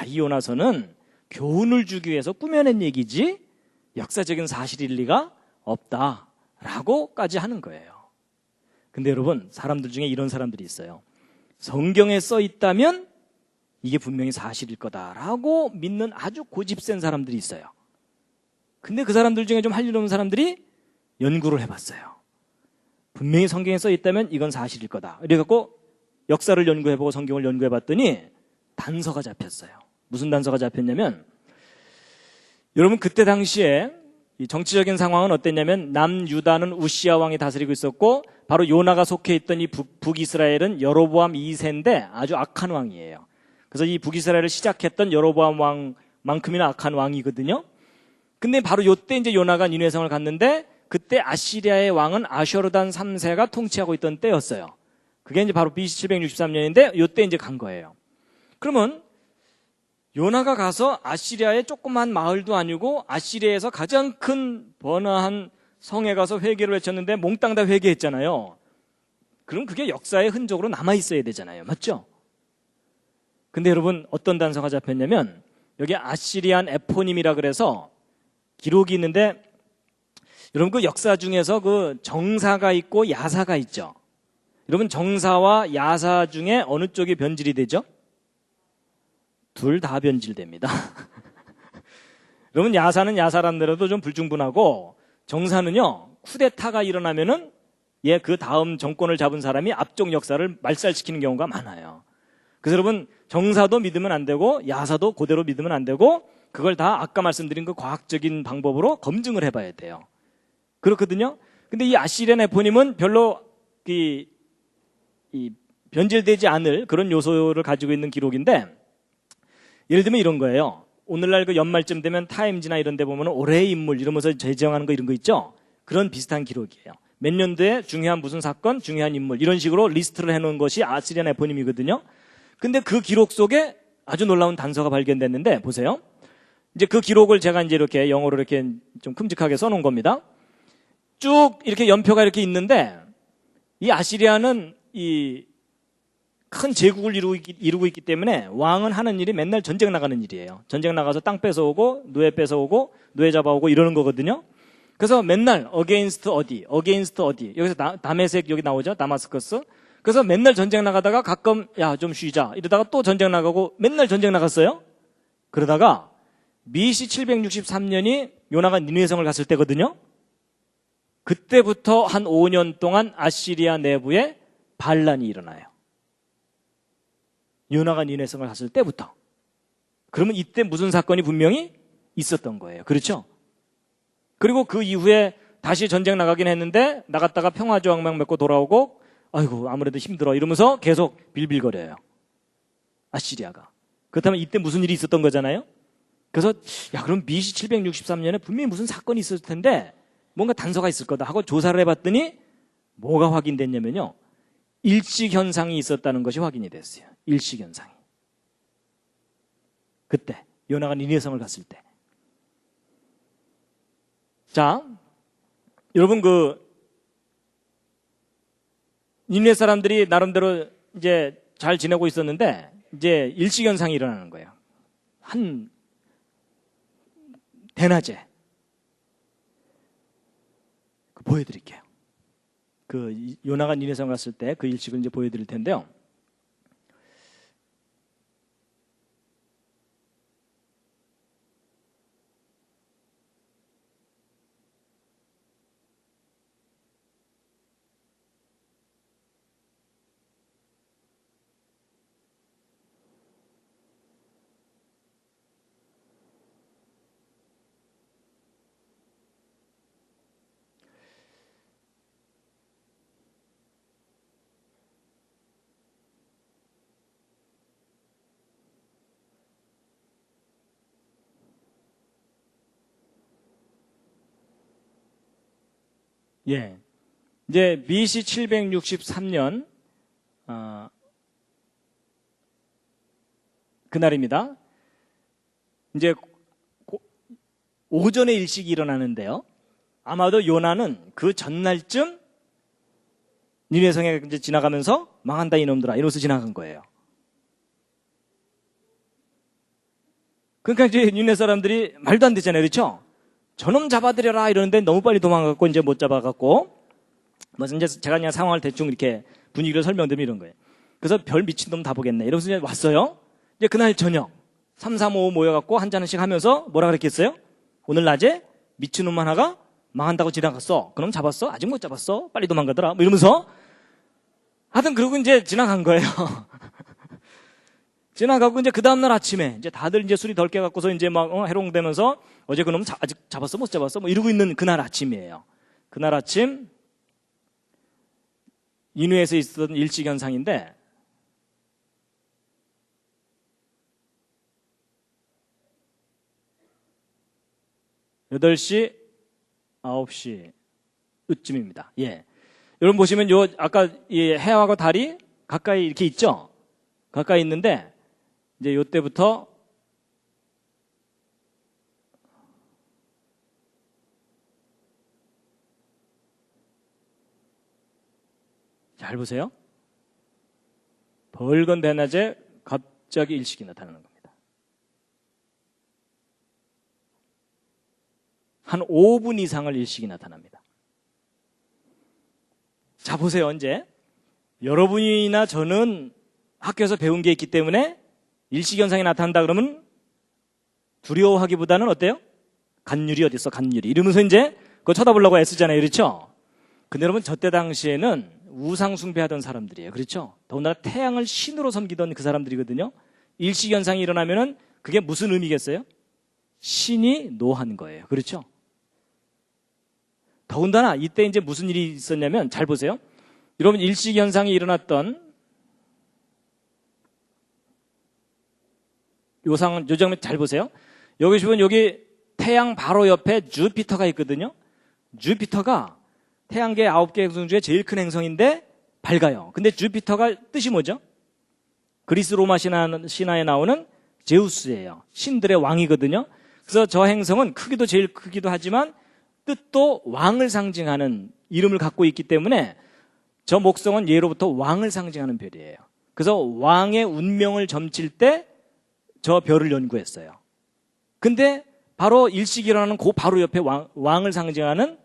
이 요나서는 교훈을 주기 위해서 꾸며낸 얘기지 역사적인 사실일 리가 없다라고까지 하는 거예요. 근데 여러분 사람들 중에 이런 사람들이 있어요. 성경에 써 있다면 이게 분명히 사실일 거다라고 믿는 아주 고집센 사람들이 있어요. 근데 그 사람들 중에 좀 할 일 없는 사람들이 연구를 해봤어요. 분명히 성경에 써 있다면 이건 사실일 거다. 그래갖고 역사를 연구해보고 성경을 연구해봤더니 단서가 잡혔어요. 무슨 단서가 잡혔냐면 여러분 그때 당시에 이 정치적인 상황은 어땠냐면 남유다는 우시야 왕이 다스리고 있었고 바로 요나가 속해 있던 이 북이스라엘은 여로보암 2세인데 아주 악한 왕이에요. 그래서 이 북이스라엘을 시작했던 여로보암 왕만큼이나 악한 왕이거든요. 근데 바로 요때 이제 요나가 니느웨 성을 갔는데 그때 아시리아의 왕은 아쇼르단 3세가 통치하고 있던 때였어요. 그게 이제 바로 BC 763년인데 요때 이제 간 거예요. 그러면 요나가 가서 아시리아의 조그만 마을도 아니고 아시리아에서 가장 큰 번화한 성에 가서 회개를 외쳤는데 몽땅 다 회개했잖아요. 그럼 그게 역사의 흔적으로 남아있어야 되잖아요. 맞죠? 근데 여러분 어떤 단서가 잡혔냐면 여기 아시리안 에포님이라 그래서 기록이 있는데 여러분 그 역사 중에서 그 정사가 있고 야사가 있죠. 여러분 정사와 야사 중에 어느 쪽이 변질이 되죠? 둘 다 변질됩니다. 여러분 야사는 야사란 대로도 좀 불충분하고 정사는요 쿠데타가 일어나면은 그 다음 정권을 잡은 사람이 앞쪽 역사를 말살시키는 경우가 많아요. 그래서 여러분 정사도 믿으면 안 되고 야사도 그대로 믿으면 안 되고 그걸 다 아까 말씀드린 그 과학적인 방법으로 검증을 해봐야 돼요. 그렇거든요. 근데 이 아시리안 에포님은 별로 이 변질되지 않을 그런 요소를 가지고 있는 기록인데 예를 들면 이런 거예요. 오늘날 그 연말쯤 되면 타임지나 이런 데 보면 올해의 인물 이러면서 제정하는 거 이런 거 있죠. 그런 비슷한 기록이에요. 몇 년도에 중요한 무슨 사건, 중요한 인물 이런 식으로 리스트를 해놓은 것이 아시리안 에포님이거든요. 근데 그 기록 속에 아주 놀라운 단서가 발견됐는데 보세요. 이제 그 기록을 제가 이제 이렇게 영어로 이렇게 좀 큼직하게 써놓은 겁니다. 쭉 이렇게 연표가 이렇게 있는데 이 아시리아는 이 큰 제국을 이루고 있기 때문에 왕은 하는 일이 맨날 전쟁 나가는 일이에요. 전쟁 나가서 땅 뺏어오고 노예 뺏어오고 노예 잡아오고 이러는 거거든요. 그래서 맨날 against 어디 여기서 다메섹 여기 나오죠. 다마스커스. 그래서 맨날 전쟁 나가다가 가끔 야, 좀 쉬자 이러다가 또 전쟁 나가고 맨날 전쟁 나갔어요. 그러다가 BC 763년이 요나가 니느웨성을 갔을 때거든요. 그때부터 한 5년 동안 아시리아 내부에 반란이 일어나요. 요나가 니느웨성을 갔을 때부터. 그러면 이때 무슨 사건이 분명히 있었던 거예요. 그렇죠? 그리고 그 이후에 다시 전쟁 나가긴 했는데 나갔다가 평화조약만 맺고 돌아오고 아이고 아무래도 힘들어 이러면서 계속 빌빌거려요. 아시리아가. 그렇다면 이때 무슨 일이 있었던 거잖아요. 그래서 야 그럼 BC 763년에 분명히 무슨 사건이 있었을 텐데 뭔가 단서가 있을 거다 하고 조사를 해봤더니 뭐가 확인됐냐면요. 일식현상이 있었다는 것이 확인이 됐어요. 일식현상이. 그때 요나가 니느웨성을 갔을 때. 자, 여러분 니느웨 사람들이 나름대로 이제 잘 지내고 있었는데 이제 일식현상이 일어나는 거예요. 한 대낮에 보여드릴게요. 요나가 니느웨성 갔을 때 그 일식을 이제 보여드릴 텐데요. 예. 이제 BC 763년 그날입니다. 이제 오전에 일식이 일어나는데요. 아마도 요나는 그 전날쯤 니느웨성에 이제 지나가면서 망한다 이놈들아 이러면서 지나간 거예요. 그러니까 이제 니느웨 사람들이 말도 안 되잖아요. 그렇죠? 저놈 잡아들여라 이러는데 너무 빨리 도망갔고 이제 못 잡아갖고 그래서 이제 제가 그냥 상황을 대충 이렇게 분위기를 설명드리면 이런 거예요. 그래서 별 미친놈 다 보겠네 이러면서 이제 왔어요. 이제 그날 저녁 3, 4, 5 모여갖고 한잔씩 하면서 뭐라 그랬겠어요? 오늘 낮에 미친놈 하나가 망한다고 지나갔어. 그럼 잡았어? 아직 못 잡았어? 빨리 도망가더라 뭐 이러면서 하여튼 그러고 이제 지나간 거예요. 지나가고 이제 그 다음날 아침에 이제 다들 이제 술이 덜 깨갖고서 이제 막 해롱되면서 어제 그놈 아직 잡았어 못 잡았어 뭐 이러고 있는 그날 아침이에요. 그날 아침 니느웨에서 있었던 일식현상인데 여덟 시 9시 쯤입니다. 예. 여러분 보시면 요 아까 이 해하고 달이 가까이 이렇게 있죠? 가까이 있는데 이제 요때부터 잘 보세요. 벌건 대낮에 갑자기 일식이 나타나는 겁니다. 한 5분 이상을 일식이 나타납니다. 자 보세요. 이제 여러분이나 저는 학교에서 배운 게 있기 때문에 일식현상이 나타난다 그러면 두려워하기보다는 어때요? 간율이 어디 있어? 간율이 이러면서 이제 그거 쳐다보려고 애쓰잖아요. 그렇죠? 근데 여러분 저 때 당시에는 우상 숭배하던 사람들이에요. 그렇죠? 더군다나 태양을 신으로 섬기던 그 사람들이거든요. 일식현상이 일어나면은 그게 무슨 의미겠어요? 신이 노한 거예요. 그렇죠? 더군다나 이때 이제 무슨 일이 있었냐면 잘 보세요. 여러분 일식현상이 일어났던 요 장면 잘 보세요. 여기 보시면 여기 태양 바로 옆에 주피터가 있거든요. 주피터가 태양계 9개 행성 중에 제일 큰 행성인데 밝아요. 근데 주피터가 뜻이 뭐죠? 그리스 로마 신화에 나오는 제우스예요. 신들의 왕이거든요. 그래서 저 행성은 크기도 제일 크기도 하지만 뜻도 왕을 상징하는 이름을 갖고 있기 때문에 저 목성은 예로부터 왕을 상징하는 별이에요. 그래서 왕의 운명을 점칠 때 저 별을 연구했어요. 근데 바로 일식이 일어나는 그 바로 옆에 왕을 상징하는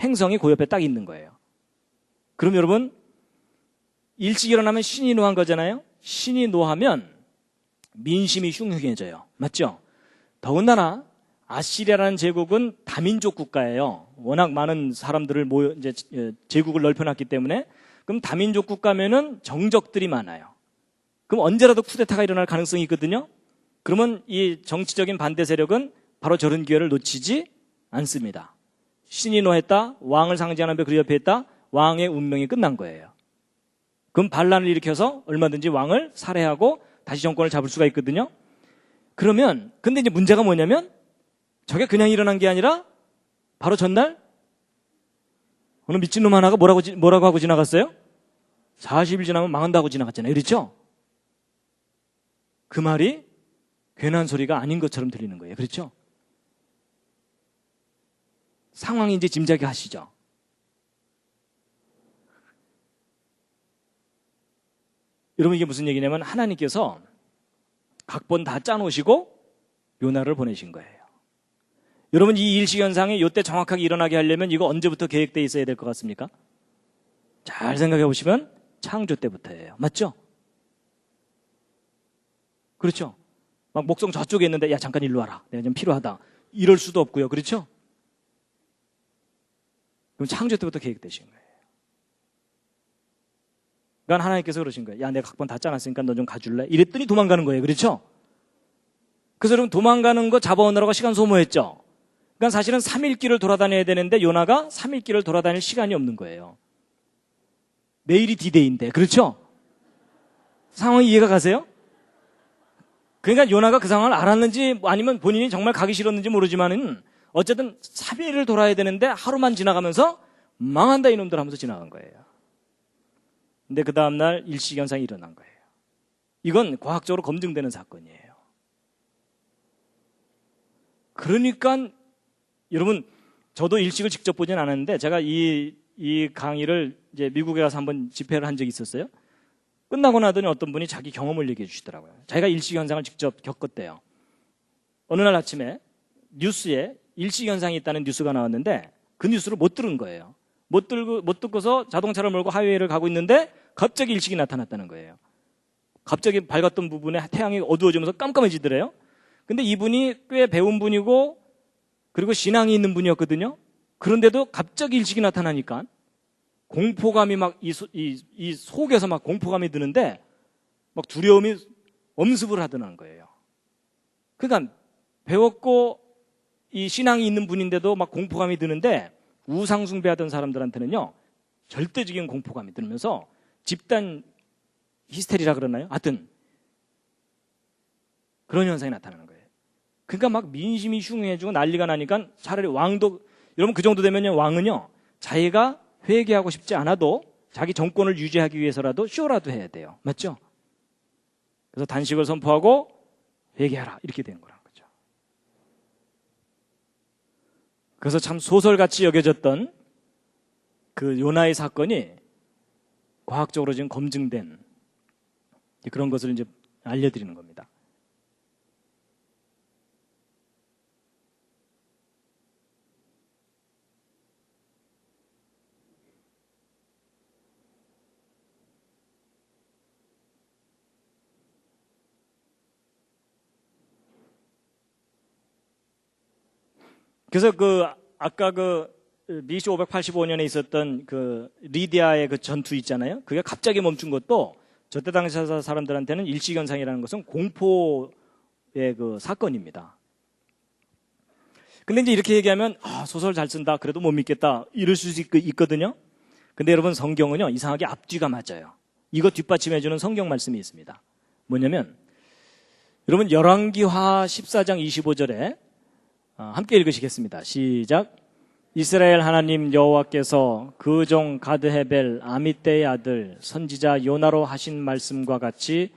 행성이 그 옆에 딱 있는 거예요. 그럼 여러분 일찍 일어나면 신이 노한 거잖아요. 신이 노하면 민심이 흉흉해져요. 맞죠? 더군다나 아시리아라는 제국은 다민족 국가예요. 워낙 많은 사람들을 이제 제국을 넓혀놨기 때문에. 그럼 다민족 국가면은 정적들이 많아요. 그럼 언제라도 쿠데타가 일어날 가능성이 있거든요. 그러면 이 정치적인 반대 세력은 바로 저런 기회를 놓치지 않습니다. 신이 노했다, 왕을 상징하는 벽 그 옆에 있다, 왕의 운명이 끝난 거예요. 그럼 반란을 일으켜서 얼마든지 왕을 살해하고 다시 정권을 잡을 수가 있거든요. 그러면 근데 이제 문제가 뭐냐면 저게 그냥 일어난 게 아니라 바로 전날 어느 미친놈 하나가 뭐라고 하고 지나갔어요? 40일 지나면 망한다고 지나갔잖아요. 그렇죠? 그 말이 괜한 소리가 아닌 것처럼 들리는 거예요. 그렇죠? 상황이 이제 짐작이 가시죠? 여러분 이게 무슨 얘기냐면 하나님께서 각본 다 짜놓으시고 요나를 보내신 거예요. 여러분 이 일시현상이 이때 정확하게 일어나게 하려면 이거 언제부터 계획되어 있어야 될 것 같습니까? 잘 생각해 보시면 창조 때부터예요. 맞죠? 그렇죠? 막 목성 저쪽에 있는데 야 잠깐 일로 와라. 내가 좀 필요하다. 이럴 수도 없고요. 그렇죠? 그럼 창조 때부터 계획되신 거예요. 그러니까 하나님께서 그러신 거예요. 야 내가 각본 다 짜놨으니까 너 좀 가줄래? 이랬더니 도망가는 거예요. 그렇죠? 그래서 여러분 도망가는 거 잡아오느라고 시간 소모했죠? 그러니까 사실은 3일 길을 돌아다녀야 되는데 요나가 3일 길을 돌아다닐 시간이 없는 거예요. 내일이 D-Day인데. 그렇죠? 상황이 이해가 가세요? 그러니까 요나가 그 상황을 알았는지 아니면 본인이 정말 가기 싫었는지 모르지만은 어쨌든 3일을 돌아야 되는데 하루만 지나가면서 망한다 이놈들 하면서 지나간 거예요. 근데 그 다음날 일시현상이 일어난 거예요. 이건 과학적으로 검증되는 사건이에요. 그러니까 여러분 저도 일식을 직접 보진 않았는데 제가 이 강의를 이제 미국에 가서 한번 집회를 한 적이 있었어요. 끝나고 나더니 어떤 분이 자기 경험을 얘기해 주시더라고요. 자기가 일시현상을 직접 겪었대요. 어느 날 아침에 뉴스에 일시현상이 있다는 뉴스가 나왔는데 그 뉴스를 못 들은 거예요. 못 듣고서 자동차를 몰고 하이웨이를 가고 있는데 갑자기 일식이 나타났다는 거예요. 갑자기 밝았던 부분에 태양이 어두워지면서 깜깜해지더래요. 근데 이분이 꽤 배운 분이고 그리고 신앙이 있는 분이었거든요. 그런데도 갑자기 일식이 나타나니까 공포감이 막 이 속에서 막 공포감이 드는데 막 두려움이 엄습을 하더라는 거예요. 그러니까 배웠고 이 신앙이 있는 분인데도 막 공포감이 드는데 우상 숭배하던 사람들한테는요 절대적인 공포감이 들면서 집단 히스테리라 그러나요? 하여튼 그런 현상이 나타나는 거예요. 그러니까 막 민심이 흉해지고 난리가 나니까 차라리 왕도 여러분 그 정도 되면요 왕은요 자기가 회개하고 싶지 않아도 자기 정권을 유지하기 위해서라도 쇼라도 해야 돼요. 맞죠? 그래서 단식을 선포하고 회개하라 이렇게 된 거란 거죠. 그래서 참 소설같이 여겨졌던 그 요나의 사건이 과학적으로 지금 검증된 그런 것을 이제 알려드리는 겁니다. 그래서 아까 BC 585년에 있었던 그 리디아의 그 전투 있잖아요. 그게 갑자기 멈춘 것도 저때 당시 사람들한테는 일시현상이라는 것은 공포의 그 사건입니다. 근데 이제 이렇게 얘기하면 소설 잘 쓴다. 그래도 못 믿겠다. 이럴 수 있거든요. 근데 여러분 성경은요 이상하게 앞뒤가 맞아요. 이거 뒷받침해주는 성경 말씀이 있습니다. 뭐냐면 여러분 열왕기하 14장 25절에 함께 읽으시겠습니다. 시작. 이스라엘 하나님 여호와께서 그 종 가드헤벨 아미떼의 아들 선지자 요나로 하신 말씀과 같이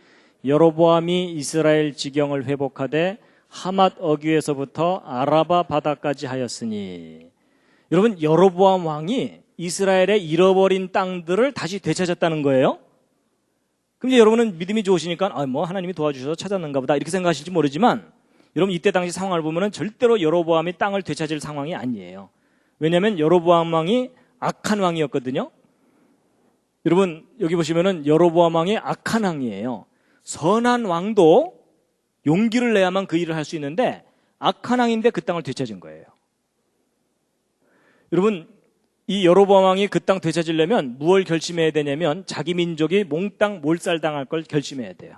여로보암이 이스라엘 지경을 회복하되 하맛 어귀에서부터 아라바 바다까지 하였으니. 여러분 여로보암 왕이 이스라엘의 잃어버린 땅들을 다시 되찾았다는 거예요. 근데 여러분은 믿음이 좋으시니까 하나님이 도와주셔서 찾았는가 보다 이렇게 생각하실지 모르지만 여러분 이때 당시 상황을 보면은 절대로 여로보암이 땅을 되찾을 상황이 아니에요. 왜냐하면 여로보암 왕이 악한 왕이었거든요. 여러분 여기 보시면은 여로보암 왕이 악한 왕이에요. 선한 왕도 용기를 내야만 그 일을 할 수 있는데 악한 왕인데 그 땅을 되찾은 거예요. 여러분 이 여로보암 왕이 그 땅 되찾으려면 무엇을 결심해야 되냐면 자기 민족이 몽땅 몰살당할 걸 결심해야 돼요.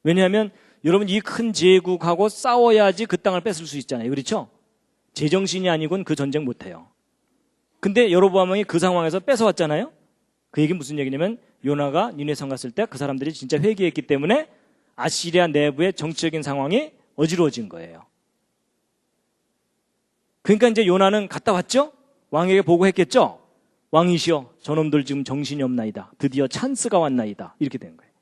왜냐하면 여러분 이 큰 제국하고 싸워야지 그 땅을 뺏을 수 있잖아요. 그렇죠? 제정신이 아니고는 그 전쟁 못해요. 근데 여로보암 왕이 그 상황에서 뺏어왔잖아요. 그 얘기는 무슨 얘기냐면 요나가 니느웨성 갔을 때 그 사람들이 진짜 회개했기 때문에 아시리아 내부의 정치적인 상황이 어지러워진 거예요. 그러니까 이제 요나는 갔다 왔죠? 왕에게 보고했겠죠? 왕이시여 저놈들 지금 정신이 없나이다. 드디어 찬스가 왔나이다. 이렇게 된 거예요.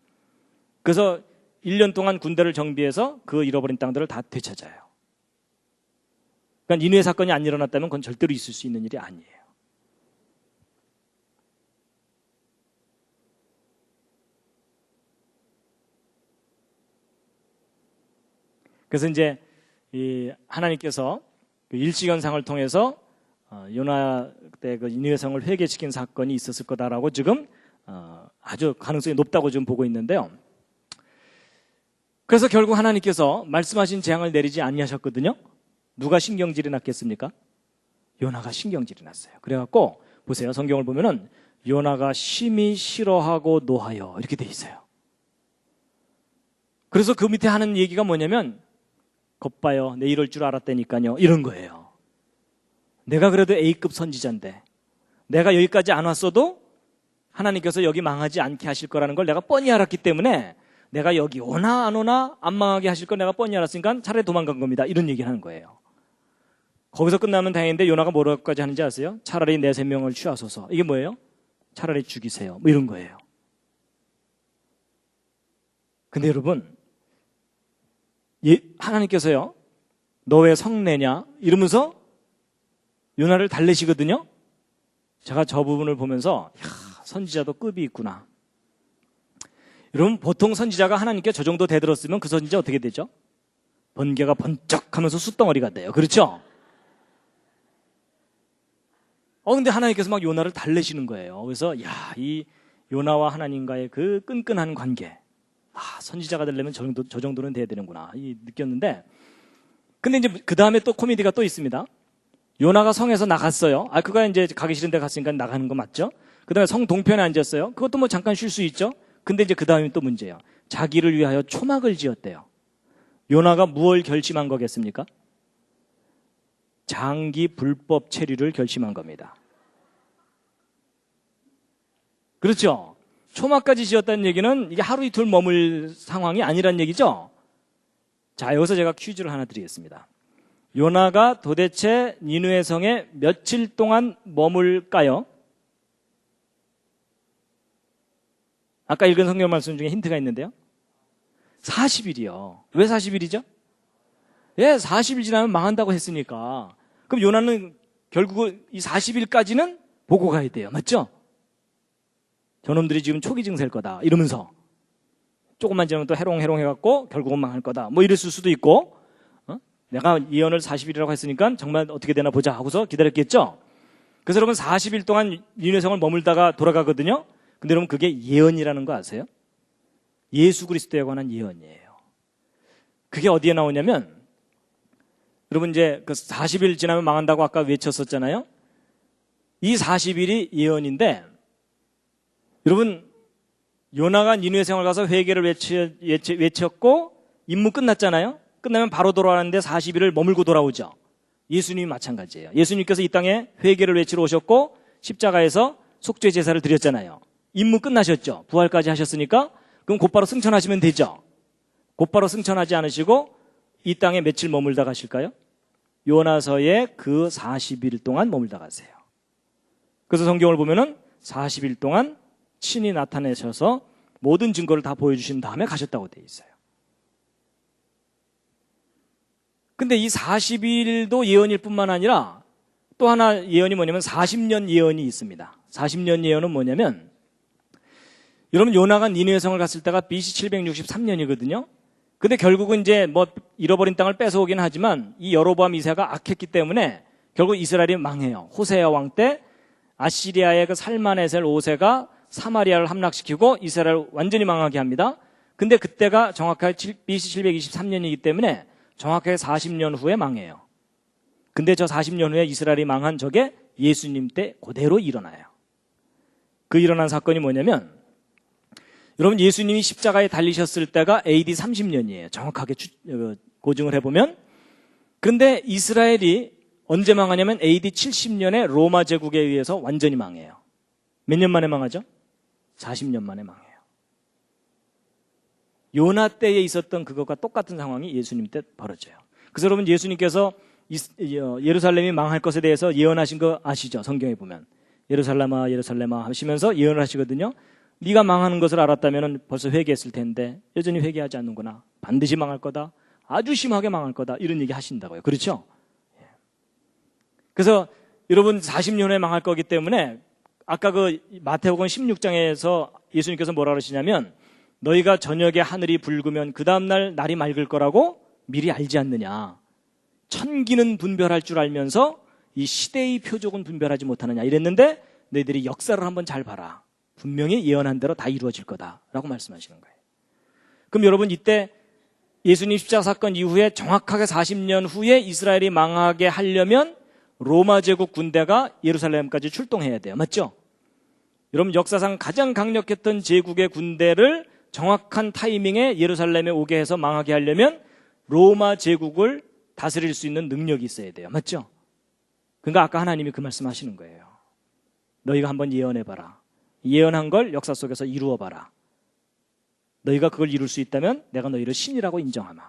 그래서 1년 동안 군대를 정비해서 그 잃어버린 땅들을 다 되찾아요. 그러니까 니느웨 사건이 안 일어났다면 그건 절대로 있을 수 있는 일이 아니에요. 그래서 이제 이 하나님께서 그 일시현상을 통해서 요나 때 그 니느웨 성을 회개시킨 사건이 있었을 거다라고 지금 아주 가능성이 높다고 지금 보고 있는데요. 그래서 결국 하나님께서 말씀하신 재앙을 내리지 아니하셨거든요. 누가 신경질이 났겠습니까? 요나가 신경질이 났어요. 그래갖고 보세요. 성경을 보면은 요나가 심히 싫어하고 노하여 이렇게 돼 있어요. 그래서 그 밑에 하는 얘기가 뭐냐면 겉봐요. 내 이럴 줄 알았다니까요. 이런 거예요. 내가 그래도 A급 선지자인데 내가 여기까지 안 왔어도 하나님께서 여기 망하지 않게 하실 거라는 걸 내가 뻔히 알았기 때문에 내가 여기 오나 안 오나 안 망하게 하실 걸 내가 뻔히 알았으니까 차라리 도망간 겁니다. 이런 얘기를 하는 거예요. 거기서 끝나면 다행인데 요나가 뭐라고까지 하는지 아세요? 차라리 내 생명을 취하소서. 이게 뭐예요? 차라리 죽이세요. 뭐 이런 거예요. 근데 여러분 하나님께서요 너 왜 성내냐 이러면서 요나를 달래시거든요. 제가 저 부분을 보면서 선지자도 급이 있구나. 여러분 보통 선지자가 하나님께 저 정도 대들었으면 그 선지자 어떻게 되죠? 번개가 번쩍하면서 숯덩어리가 돼요. 그렇죠? 근데 하나님께서 막 요나를 달래시는 거예요. 그래서 이 요나와 하나님과의 그 끈끈한 관계, 선지자가 되려면 저 정도는 돼야 되는구나 느꼈는데, 근데 이제 그 다음에 또 코미디가 또 있습니다. 요나가 성에서 나갔어요. 그가 이제 가기 싫은 데 갔으니까 나가는 거 맞죠? 그 다음에 성 동편에 앉았어요. 그것도 뭐 잠깐 쉴 수 있죠? 근데 이제 그 다음에 또 문제예요. 자기를 위하여 초막을 지었대요. 요나가 무엇을 결심한 거겠습니까? 장기 불법 체류를 결심한 겁니다. 그렇죠? 초막까지 지었다는 얘기는 이게 하루 이틀 머물 상황이 아니란 얘기죠? 자, 여기서 제가 퀴즈를 하나 드리겠습니다. 요나가 도대체 니느웨 성에 며칠 동안 머물까요? 아까 읽은 성경 말씀 중에 힌트가 있는데요. 40일이요. 왜 40일이죠? 40일 지나면 망한다고 했으니까. 그럼 요나는 결국 이 40일까지는 보고 가야 돼요. 맞죠? 저놈들이 지금 초기 증세일 거다. 이러면서. 조금만 지나면 또 해롱해롱 해갖고 결국은 망할 거다. 뭐 이랬을 수도 있고, 내가 예언을 40일이라고 했으니까 정말 어떻게 되나 보자 하고서 기다렸겠죠? 그래서 여러분 40일 동안 니느웨 성을 머물다가 돌아가거든요? 근데 여러분 그게 예언이라는 거 아세요? 예수 그리스도에 관한 예언이에요. 그게 어디에 나오냐면, 여러분 이제 그 40일 지나면 망한다고 아까 외쳤었잖아요? 이 40일이 예언인데, 여러분 요나가 니느웨 성을 가서 회개를 외쳤고 임무 끝났잖아요? 끝나면 바로 돌아가는데 40일을 머물고 돌아오죠. 예수님이 마찬가지예요. 예수님께서 이 땅에 회개를 외치러 오셨고 십자가에서 속죄 제사를 드렸잖아요. 임무 끝나셨죠. 부활까지 하셨으니까 그럼 곧바로 승천하시면 되죠. 곧바로 승천하지 않으시고 이 땅에 며칠 머물다 가실까요? 요나서에 그 40일 동안 머물다 가세요. 그래서 성경을 보면은 40일 동안 친히 나타내셔서 모든 증거를 다 보여주신 다음에 가셨다고 돼 있어요. 근데 이 40일도 예언일 뿐만 아니라 또 하나 예언이 뭐냐면 40년 예언이 있습니다. 40년 예언은 뭐냐면, 여러분 요나가 니느웨 성을 갔을 때가 BC 763년이거든요. 근데 결국은 이제 뭐 잃어버린 땅을 뺏어오긴 하지만 이 여로보암 2세가 악했기 때문에 결국 이스라엘이 망해요. 호세아 왕 때 아시리아의 그 살마네셀 5세가 사마리아를 함락시키고 이스라엘을 완전히 망하게 합니다. 근데 그때가 정확하게 BC 723년이기 때문에 정확하게 40년 후에 망해요. 근데 저 40년 후에 이스라엘이 망한 저게 예수님 때 그대로 일어나요. 그 일어난 사건이 뭐냐면, 여러분 예수님이 십자가에 달리셨을 때가 AD 30년이에요. 정확하게 고증을 해보면. 그런데 이스라엘이 언제 망하냐면 AD 70년에 로마 제국에 의해서 완전히 망해요. 몇 년 만에 망하죠? 40년 만에 망해요. 요나 때에 있었던 그것과 똑같은 상황이 예수님 때 벌어져요. 그래서 여러분 예수님께서 예루살렘이 망할 것에 대해서 예언하신 거 아시죠? 성경에 보면 예루살렘아 예루살렘아 하시면서 예언을 하시거든요. 네가 망하는 것을 알았다면 벌써 회개했을 텐데 여전히 회개하지 않는구나. 반드시 망할 거다. 아주 심하게 망할 거다. 이런 얘기 하신다고요. 그렇죠? 그래서 여러분 40년 후에 망할 거기 때문에 아까 그 마태복음 16장에서 예수님께서 뭐라 그러시냐면, 너희가 저녁에 하늘이 붉으면 그 다음날 날이 맑을 거라고 미리 알지 않느냐. 천기는 분별할 줄 알면서 이 시대의 표적은 분별하지 못하느냐 이랬는데, 너희들이 역사를 한번 잘 봐라. 분명히 예언한 대로 다 이루어질 거다라고 말씀하시는 거예요. 그럼 여러분 이때 예수님 십자가 사건 이후에 정확하게 40년 후에 이스라엘이 망하게 하려면 로마 제국 군대가 예루살렘까지 출동해야 돼요. 맞죠? 여러분 역사상 가장 강력했던 제국의 군대를 정확한 타이밍에 예루살렘에 오게 해서 망하게 하려면 로마 제국을 다스릴 수 있는 능력이 있어야 돼요. 맞죠? 그러니까 아까 하나님이 그 말씀하시는 거예요. 너희가 한번 예언해봐라. 예언한 걸 역사 속에서 이루어봐라. 너희가 그걸 이룰 수 있다면 내가 너희를 신이라고 인정하마.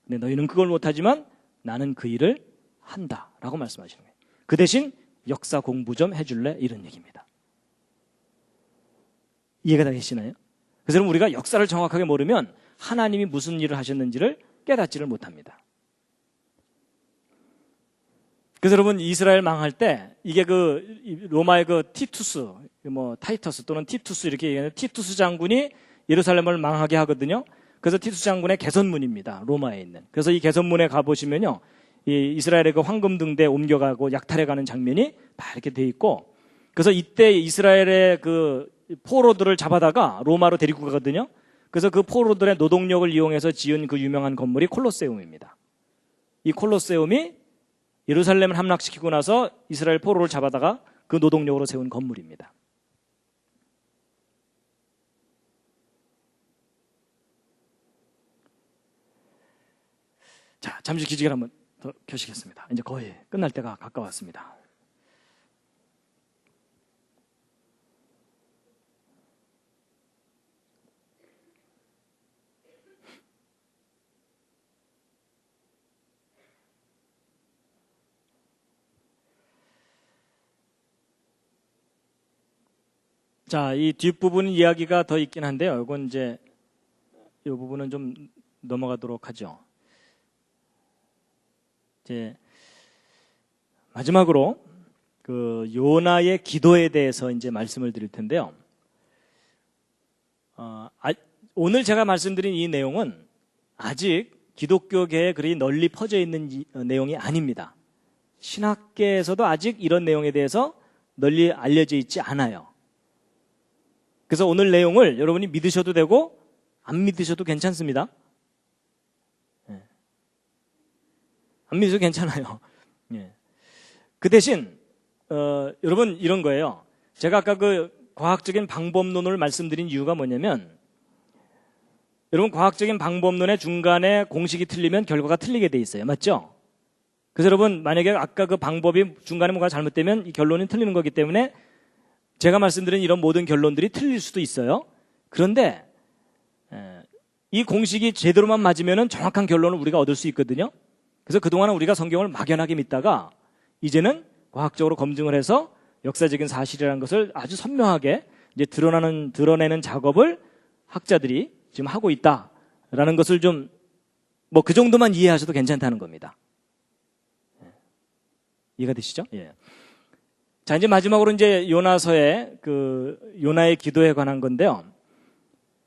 근데 너희는 그걸 못하지만 나는 그 일을 한다 라고 말씀하시는 거예요. 그 대신 역사 공부 좀 해줄래? 이런 얘기입니다. 이해가 다 되시나요? 그래서 여러분 우리가 역사를 정확하게 모르면 하나님이 무슨 일을 하셨는지를 깨닫지를 못합니다. 그래서 여러분 이스라엘 망할 때 이게 그 로마의 그 티투스, 뭐 타이터스 또는 티투스 이렇게 얘기하는 티투스 장군이 예루살렘을 망하게 하거든요. 그래서 티투스 장군의 개선문입니다. 로마에 있는. 그래서 이 개선문에 가보시면요, 이 이스라엘의 그 황금 등대 옮겨가고 약탈해가는 장면이 다 이렇게 돼 있고, 그래서 이때 이스라엘의 그 포로들을 잡아다가 로마로 데리고 가거든요. 그래서 그 포로들의 노동력을 이용해서 지은 그 유명한 건물이 콜로세움입니다. 이 콜로세움이 예루살렘을 함락시키고 나서 이스라엘 포로를 잡아다가 그 노동력으로 세운 건물입니다. 자, 잠시 기지개를 한번 더 켜시겠습니다. 이제 거의 끝날 때가 가까웠습니다. 자, 이 뒷부분 이야기가 더 있긴 한데요. 이건 이제 이 부분은 좀 넘어가도록 하죠. 이제 마지막으로 그 요나의 기도에 대해서 이제 말씀을 드릴 텐데요. 오늘 제가 말씀드린 이 내용은 아직 기독교계에 그리 널리 퍼져 있는 내용이 아닙니다. 신학계에서도 아직 이런 내용에 대해서 널리 알려져 있지 않아요. 그래서 오늘 내용을 여러분이 믿으셔도 되고 안 믿으셔도 괜찮습니다. 안 믿으셔도 괜찮아요. 그 대신 여러분 이런 거예요. 제가 아까 그 과학적인 방법론을 말씀드린 이유가 뭐냐면, 여러분 과학적인 방법론의 중간에 공식이 틀리면 결과가 틀리게 돼 있어요. 맞죠? 그래서 여러분 만약에 아까 그 방법이 중간에 뭔가 잘못되면 이 결론이 틀리는 거기 때문에 제가 말씀드린 이런 모든 결론들이 틀릴 수도 있어요. 그런데 이 공식이 제대로만 맞으면 정확한 결론을 우리가 얻을 수 있거든요. 그래서 그동안은 우리가 성경을 막연하게 믿다가 이제는 과학적으로 검증을 해서 역사적인 사실이라는 것을 아주 선명하게 이제 드러내는 작업을 학자들이 지금 하고 있다라는 것을 좀 뭐 그 정도만 이해하셔도 괜찮다는 겁니다. 이해가 되시죠? 예. 자, 이제 마지막으로 이제 요나서의 그 요나의 기도에 관한 건데요.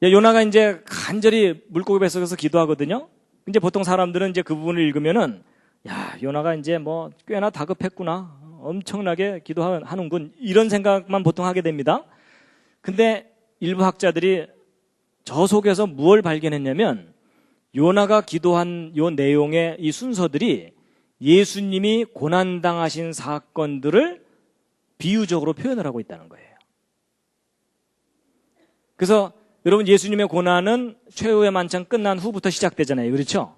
요나가 이제 간절히 물고기 뱃속에서 기도하거든요. 이제 보통 사람들은 이제 그 부분을 읽으면은 야, 요나가 이제 뭐 꽤나 다급했구나. 엄청나게 기도하는군, 이런 생각만 보통 하게 됩니다. 근데 일부 학자들이 저 속에서 무엇을 발견했냐면 요나가 기도한 요 내용의 이 순서들이 예수님이 고난당하신 사건들을 비유적으로 표현을 하고 있다는 거예요. 그래서 여러분, 예수님의 고난은 최후의 만찬 끝난 후부터 시작되잖아요. 그렇죠?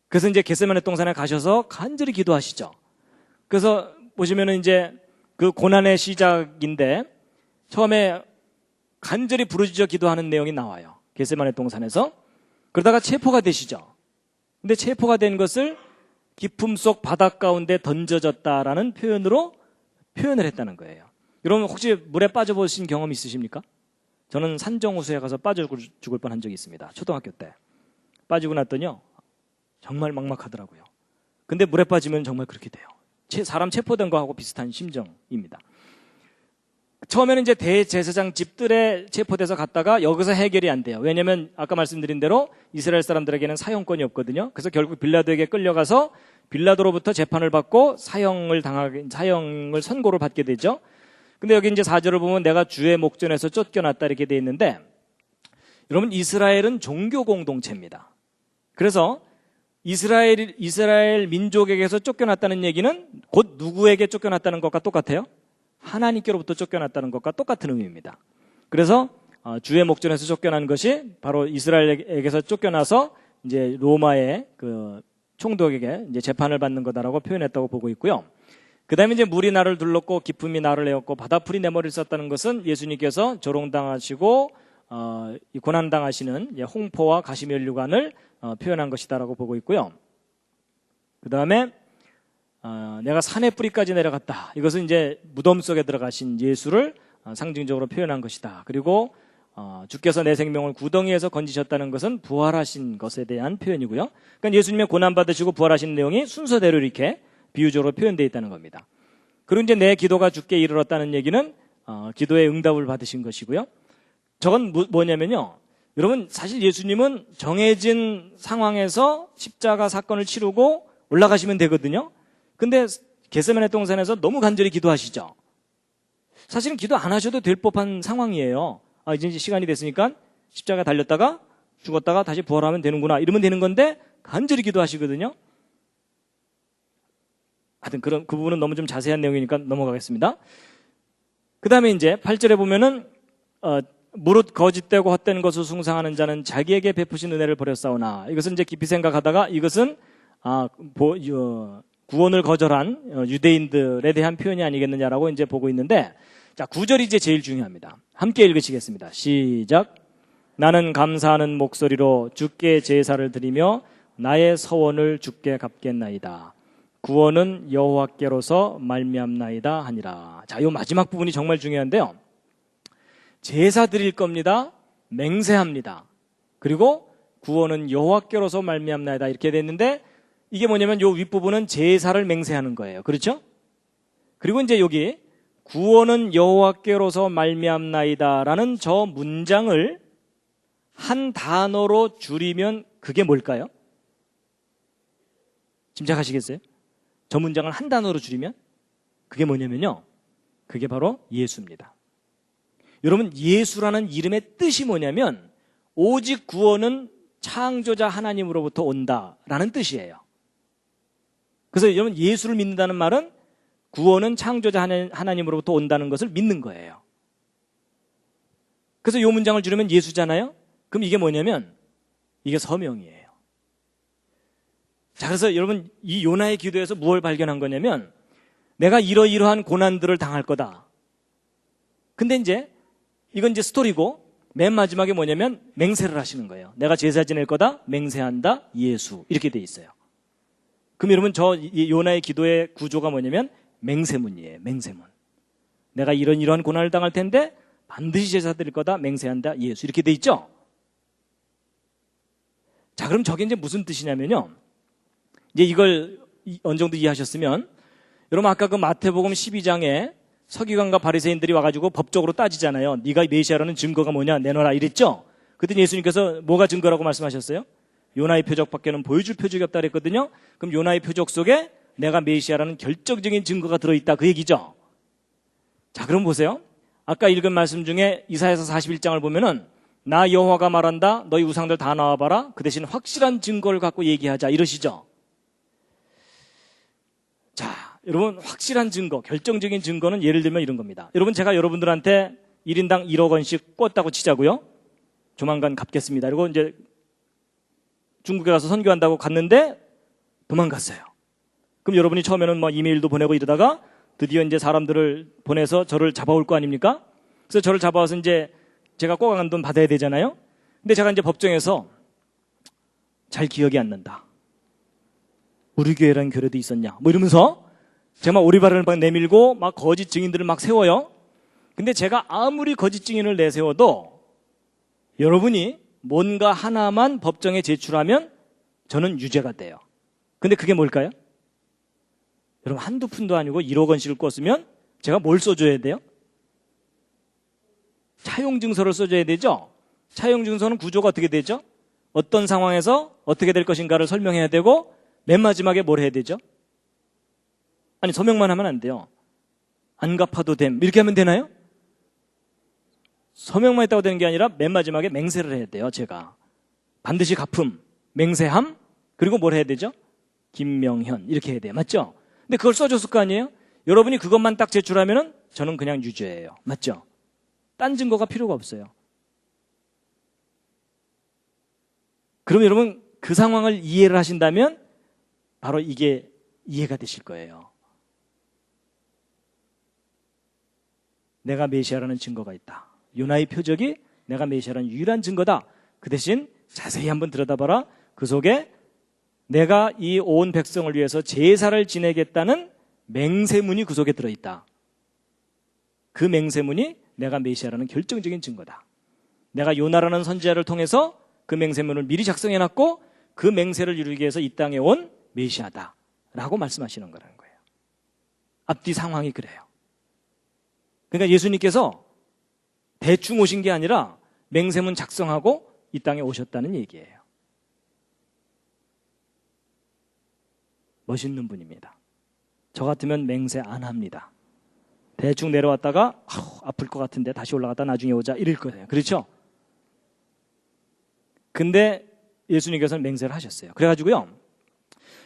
그래서 이제 겟세마네 동산에 가셔서 간절히 기도하시죠. 그래서 보시면은 이제 그 고난의 시작인데 처음에 간절히 부르짖어 기도하는 내용이 나와요. 겟세마네 동산에서. 그러다가 체포가 되시죠. 근데 체포가 된 것을 기품 속 바닷 가운데 던져졌다라는 표현으로 표현을 했다는 거예요. 여러분, 혹시 물에 빠져보신 경험 있으십니까? 저는 산정호수에 가서 빠져 죽을 뻔한 적이 있습니다. 초등학교 때. 빠지고 났더니요, 정말 막막하더라고요. 근데 물에 빠지면 정말 그렇게 돼요. 사람 체포된 거하고 비슷한 심정입니다. 처음에는 이제 대제사장 집들에 체포돼서 갔다가 여기서 해결이 안 돼요. 왜냐하면 아까 말씀드린 대로 이스라엘 사람들에게는 사형권이 없거든요. 그래서 결국 빌라도에게 끌려가서 빌라도로부터 재판을 받고 사형을 선고를 받게 되죠. 근데 여기 이제 4절을 보면 내가 주의 목전에서 쫓겨났다 이렇게 돼 있는데, 여러분, 이스라엘은 종교 공동체입니다. 그래서 이스라엘 민족에게서 쫓겨났다는 얘기는 곧 누구에게 쫓겨났다는 것과 똑같아요? 하나님께로부터 쫓겨났다는 것과 똑같은 의미입니다. 그래서 주의 목전에서 쫓겨난 것이 바로 이스라엘에게서 쫓겨나서 이제 로마의 그 총독에게 이제 재판을 받는 거다라고 표현했다고 보고 있고요. 그 다음에 이제 물이 나를 둘렀고 기품이 나를 내었고 바다풀이 내 머리를 썼다는 것은 예수님께서 조롱당하시고 이 고난당하시는 홍포와 가시면류관을 표현한 것이다라고 보고 있고요. 그 다음에 내가 산의 뿌리까지 내려갔다. 이것은 이제 무덤 속에 들어가신 예수를 상징적으로 표현한 것이다. 그리고 주께서 내 생명을 구덩이에서 건지셨다는 것은 부활하신 것에 대한 표현이고요. 그러니까 예수님의 고난받으시고 부활하신 내용이 순서대로 이렇게 비유적으로 표현되어 있다는 겁니다. 그리고 이제 내 기도가 주께 이르렀다는 얘기는 기도의 응답을 받으신 것이고요. 저건 뭐냐면요, 여러분, 사실 예수님은 정해진 상황에서 십자가 사건을 치르고 올라가시면 되거든요. 근데 겟세마네 동산에서 너무 간절히 기도하시죠. 사실은 기도 안 하셔도 될 법한 상황이에요. 이제 시간이 됐으니까 십자가 달렸다가 죽었다가 다시 부활하면 되는구나, 이러면 되는 건데 간절히 기도하시거든요. 하여튼 그 부분은 너무 좀 자세한 내용이니까 넘어가겠습니다. 그 다음에 이제 8절에 보면은 무릇 거짓되고 헛된 것을 숭상하는 자는 자기에게 베푸신 은혜를 버렸사오나, 이것은 이제 깊이 생각하다가 이것은 구원을 거절한 유대인들에 대한 표현이 아니겠느냐라고 이제 보고 있는데, 자, 9절이 이제 제일 중요합니다. 함께 읽으시겠습니다. 시작. 나는 감사하는 목소리로 주께 제사를 드리며 나의 서원을 주께 갚겠나이다. 구원은 여호와께로서 말미암나이다 하니라. 자, 이 마지막 부분이 정말 중요한데요. 제사 드릴 겁니다. 맹세합니다. 그리고 구원은 여호와께로서 말미암나이다 이렇게 됐는데, 이게 뭐냐면 요 윗부분은 제사를 맹세하는 거예요. 그렇죠? 그리고 이제 여기 구원은 여호와께로서 말미암나이다라는 저 문장을 한 단어로 줄이면 그게 뭘까요? 짐작하시겠어요? 저 문장을 한 단어로 줄이면 그게 뭐냐면요, 그게 바로 예수입니다. 여러분, 예수라는 이름의 뜻이 뭐냐면 오직 구원은 창조자 하나님으로부터 온다라는 뜻이에요. 그래서 여러분, 예수를 믿는다는 말은 구원은 창조자 하나님으로부터 온다는 것을 믿는 거예요. 그래서 이 문장을 줄이면 예수잖아요. 그럼 이게 뭐냐면 이게 서명이에요. 자, 그래서 여러분, 이 요나의 기도에서 무엇을 발견한 거냐면 내가 이러이러한 고난들을 당할 거다. 근데 이제 이건 이제 스토리고, 맨 마지막에 뭐냐면 맹세를 하시는 거예요. 내가 제사 지낼 거다, 맹세한다, 예수, 이렇게 돼 있어요. 그럼 여러분, 저 요나의 기도의 구조가 뭐냐면 맹세문이에요. 맹세문. 내가 이러한 고난을 당할 텐데 반드시 제사 드릴 거다, 맹세한다, 예수, 이렇게 돼 있죠. 자, 그럼 저게 이제 무슨 뜻이냐면요, 이제 이걸 어느 정도 이해하셨으면, 여러분, 아까 그 마태복음 12장에 서기관과 바리새인들이 와가지고 법적으로 따지잖아요. 네가 메시아라는 증거가 뭐냐, 내놔라, 이랬죠. 그때 예수님께서 뭐가 증거라고 말씀하셨어요? 요나의 표적밖에는 보여줄 표적이 없다 그랬거든요. 그럼 요나의 표적 속에 내가 메시아라는 결정적인 증거가 들어있다 그 얘기죠. 자, 그럼 보세요. 아까 읽은 말씀 중에 이사야서 41장을 보면은 나 여호와가 말한다. 너희 우상들 다 나와봐라. 그 대신 확실한 증거를 갖고 얘기하자 이러시죠. 자, 여러분 확실한 증거, 결정적인 증거는 예를 들면 이런 겁니다. 여러분 제가 여러분들한테 1인당 1억 원씩 꿨다고 치자고요. 조만간 갚겠습니다. 그리고 이제 중국에 가서 선교한다고 갔는데 도망갔어요. 그럼 여러분이 처음에는 뭐 이메일도 보내고 이러다가 드디어 이제 사람들을 보내서 저를 잡아올 거 아닙니까? 그래서 저를 잡아와서 이제 제가 꼬강한 돈 받아야 되잖아요. 근데 제가 이제 법정에서 잘 기억이 안 난다. 우리 교회라는 교회도 있었냐? 뭐 이러면서 제가 막 오리발을 막 내밀고 막 거짓 증인들을 막 세워요. 근데 제가 아무리 거짓 증인을 내세워도 여러분이 뭔가 하나만 법정에 제출하면 저는 유죄가 돼요. 근데 그게 뭘까요? 여러분 한두 푼도 아니고 1억 원씩을 꿨으면 제가 뭘 써줘야 돼요? 차용증서를 써줘야 되죠. 차용증서는 구조가 어떻게 되죠? 어떤 상황에서 어떻게 될 것인가를 설명해야 되고 맨 마지막에 뭘 해야 되죠? 아니 서명만 하면 안 돼요. 안 갚아도 됨 이렇게 하면 되나요? 서명만 했다고 되는 게 아니라 맨 마지막에 맹세를 해야 돼요. 제가 반드시 갚음, 맹세함, 그리고 뭘 해야 되죠? 김명현 이렇게 해야 돼요. 맞죠? 근데 그걸 써줬을 거 아니에요? 여러분이 그것만 딱 제출하면은 저는 그냥 유죄예요. 맞죠? 딴 증거가 필요가 없어요. 그럼 여러분 그 상황을 이해를 하신다면 바로 이게 이해가 되실 거예요. 내가 메시아라는 증거가 있다. 요나의 표적이 내가 메시아라는 유일한 증거다. 그 대신 자세히 한번 들여다봐라. 그 속에 내가 이 온 백성을 위해서 제사를 지내겠다는 맹세문이 그 속에 들어있다. 그 맹세문이 내가 메시아라는 결정적인 증거다. 내가 요나라는 선지자를 통해서 그 맹세문을 미리 작성해놨고 그 맹세를 이루기 위해서 이 땅에 온 메시아다 라고 말씀하시는 거라는 거예요. 앞뒤 상황이 그래요. 그러니까 예수님께서 대충 오신 게 아니라 맹세문 작성하고 이 땅에 오셨다는 얘기예요. 멋있는 분입니다. 저 같으면 맹세 안 합니다. 대충 내려왔다가 아플 것 같은데 다시 올라갔다 나중에 오자 이럴 거예요. 그렇죠? 근데 예수님께서는 맹세를 하셨어요. 그래가지고요,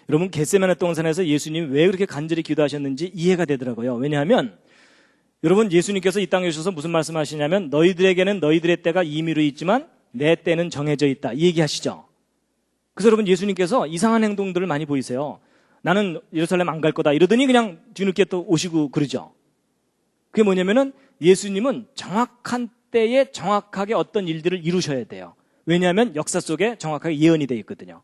여러분 겟세마네 동산에서 예수님이 왜 그렇게 간절히 기도하셨는지 이해가 되더라고요. 왜냐하면 여러분 예수님께서 이 땅에 오셔서 무슨 말씀하시냐면 너희들에게는 너희들의 때가 임의로 있지만 내 때는 정해져 있다 이 얘기하시죠. 그래서 여러분 예수님께서 이상한 행동들을 많이 보이세요. 나는 예루살렘 안 갈 거다 이러더니 그냥 뒤늦게 또 오시고 그러죠. 그게 뭐냐면은 예수님은 정확한 때에 정확하게 어떤 일들을 이루셔야 돼요. 왜냐하면 역사 속에 정확하게 예언이 되어 있거든요.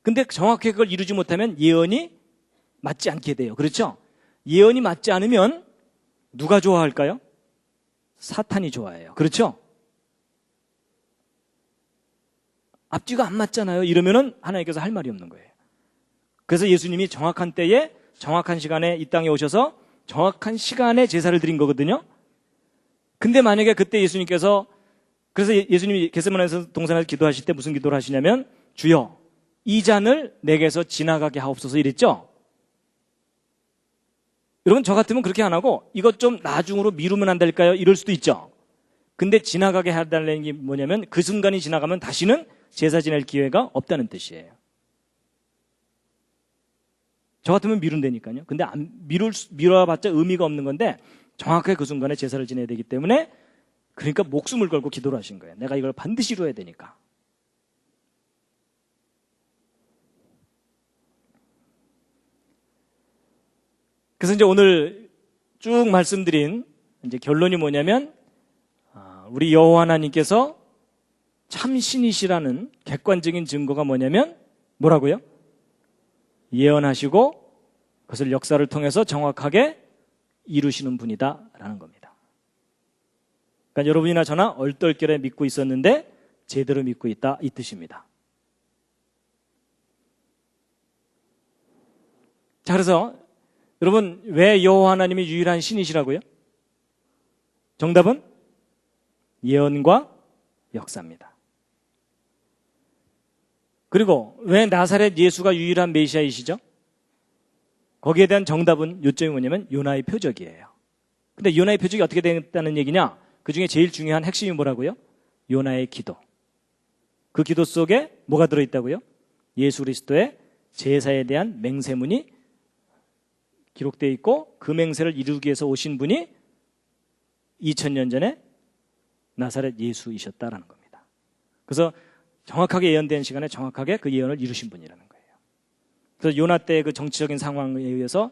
근데 정확하게 그걸 이루지 못하면 예언이 맞지 않게 돼요. 그렇죠? 예언이 맞지 않으면 누가 좋아할까요? 사탄이 좋아해요. 그렇죠? 앞뒤가 안 맞잖아요. 이러면은 하나님께서 할 말이 없는 거예요. 그래서 예수님이 정확한 때에 정확한 시간에 이 땅에 오셔서 정확한 시간에 제사를 드린 거거든요. 근데 만약에 그때 예수님께서 그래서 예수님이 겟세마네 동산에서 기도하실 때 무슨 기도를 하시냐면 주여 이 잔을 내게서 지나가게 하옵소서 이랬죠. 여러분 저 같으면 그렇게 안 하고 이것 좀 나중으로 미루면 안 될까요? 이럴 수도 있죠. 근데 지나가게 해달라는 게 뭐냐면 그 순간이 지나가면 다시는 제사 지낼 기회가 없다는 뜻이에요. 저 같으면 미룬다니까요. 근데 미뤄봤자 의미가 없는 건데 정확하게 그 순간에 제사를 지내야 되기 때문에 그러니까 목숨을 걸고 기도를 하신 거예요. 내가 이걸 반드시 이루어야 되니까. 그래서 이제 오늘 쭉 말씀드린 이제 결론이 뭐냐면 우리 여호와 하나님께서 참신이시라는 객관적인 증거가 뭐냐면 뭐라고요? 예언하시고 그것을 역사를 통해서 정확하게 이루시는 분이다라는 겁니다. 그러니까 여러분이나 저나 얼떨결에 믿고 있었는데 제대로 믿고 있다 이 뜻입니다. 자, 그래서 여러분 왜 여호와 하나님이 유일한 신이시라고요? 정답은 예언과 역사입니다. 그리고 왜 나사렛 예수가 유일한 메시아이시죠? 거기에 대한 정답은 요점이 뭐냐면 요나의 표적이에요. 근데 요나의 표적이 어떻게 됐다는 얘기냐? 그 중에 제일 중요한 핵심이 뭐라고요? 요나의 기도. 그 기도 속에 뭐가 들어있다고요? 예수 그리스도의 제사에 대한 맹세문이 기록되어 있고 그 맹세를 이루기 위해서 오신 분이 2000년 전에 나사렛 예수이셨다라는 겁니다. 그래서 정확하게 예언된 시간에 정확하게 그 예언을 이루신 분이라는 거예요. 그래서 요나 때의 그 정치적인 상황에 의해서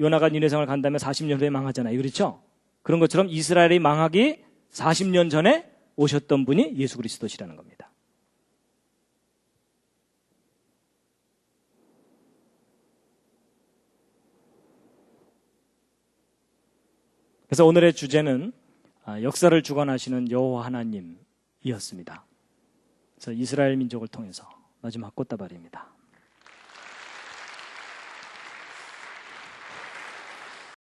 요나가 니네성을 간 다음에 40년 후에 망하잖아요. 그렇죠? 그런 것처럼 이스라엘이 망하기 40년 전에 오셨던 분이 예수 그리스도시라는 겁니다. 그래서 오늘의 주제는 역사를 주관하시는 여호와 하나님이었습니다. 그래서 이스라엘 민족을 통해서 마지막 꽃다발입니다.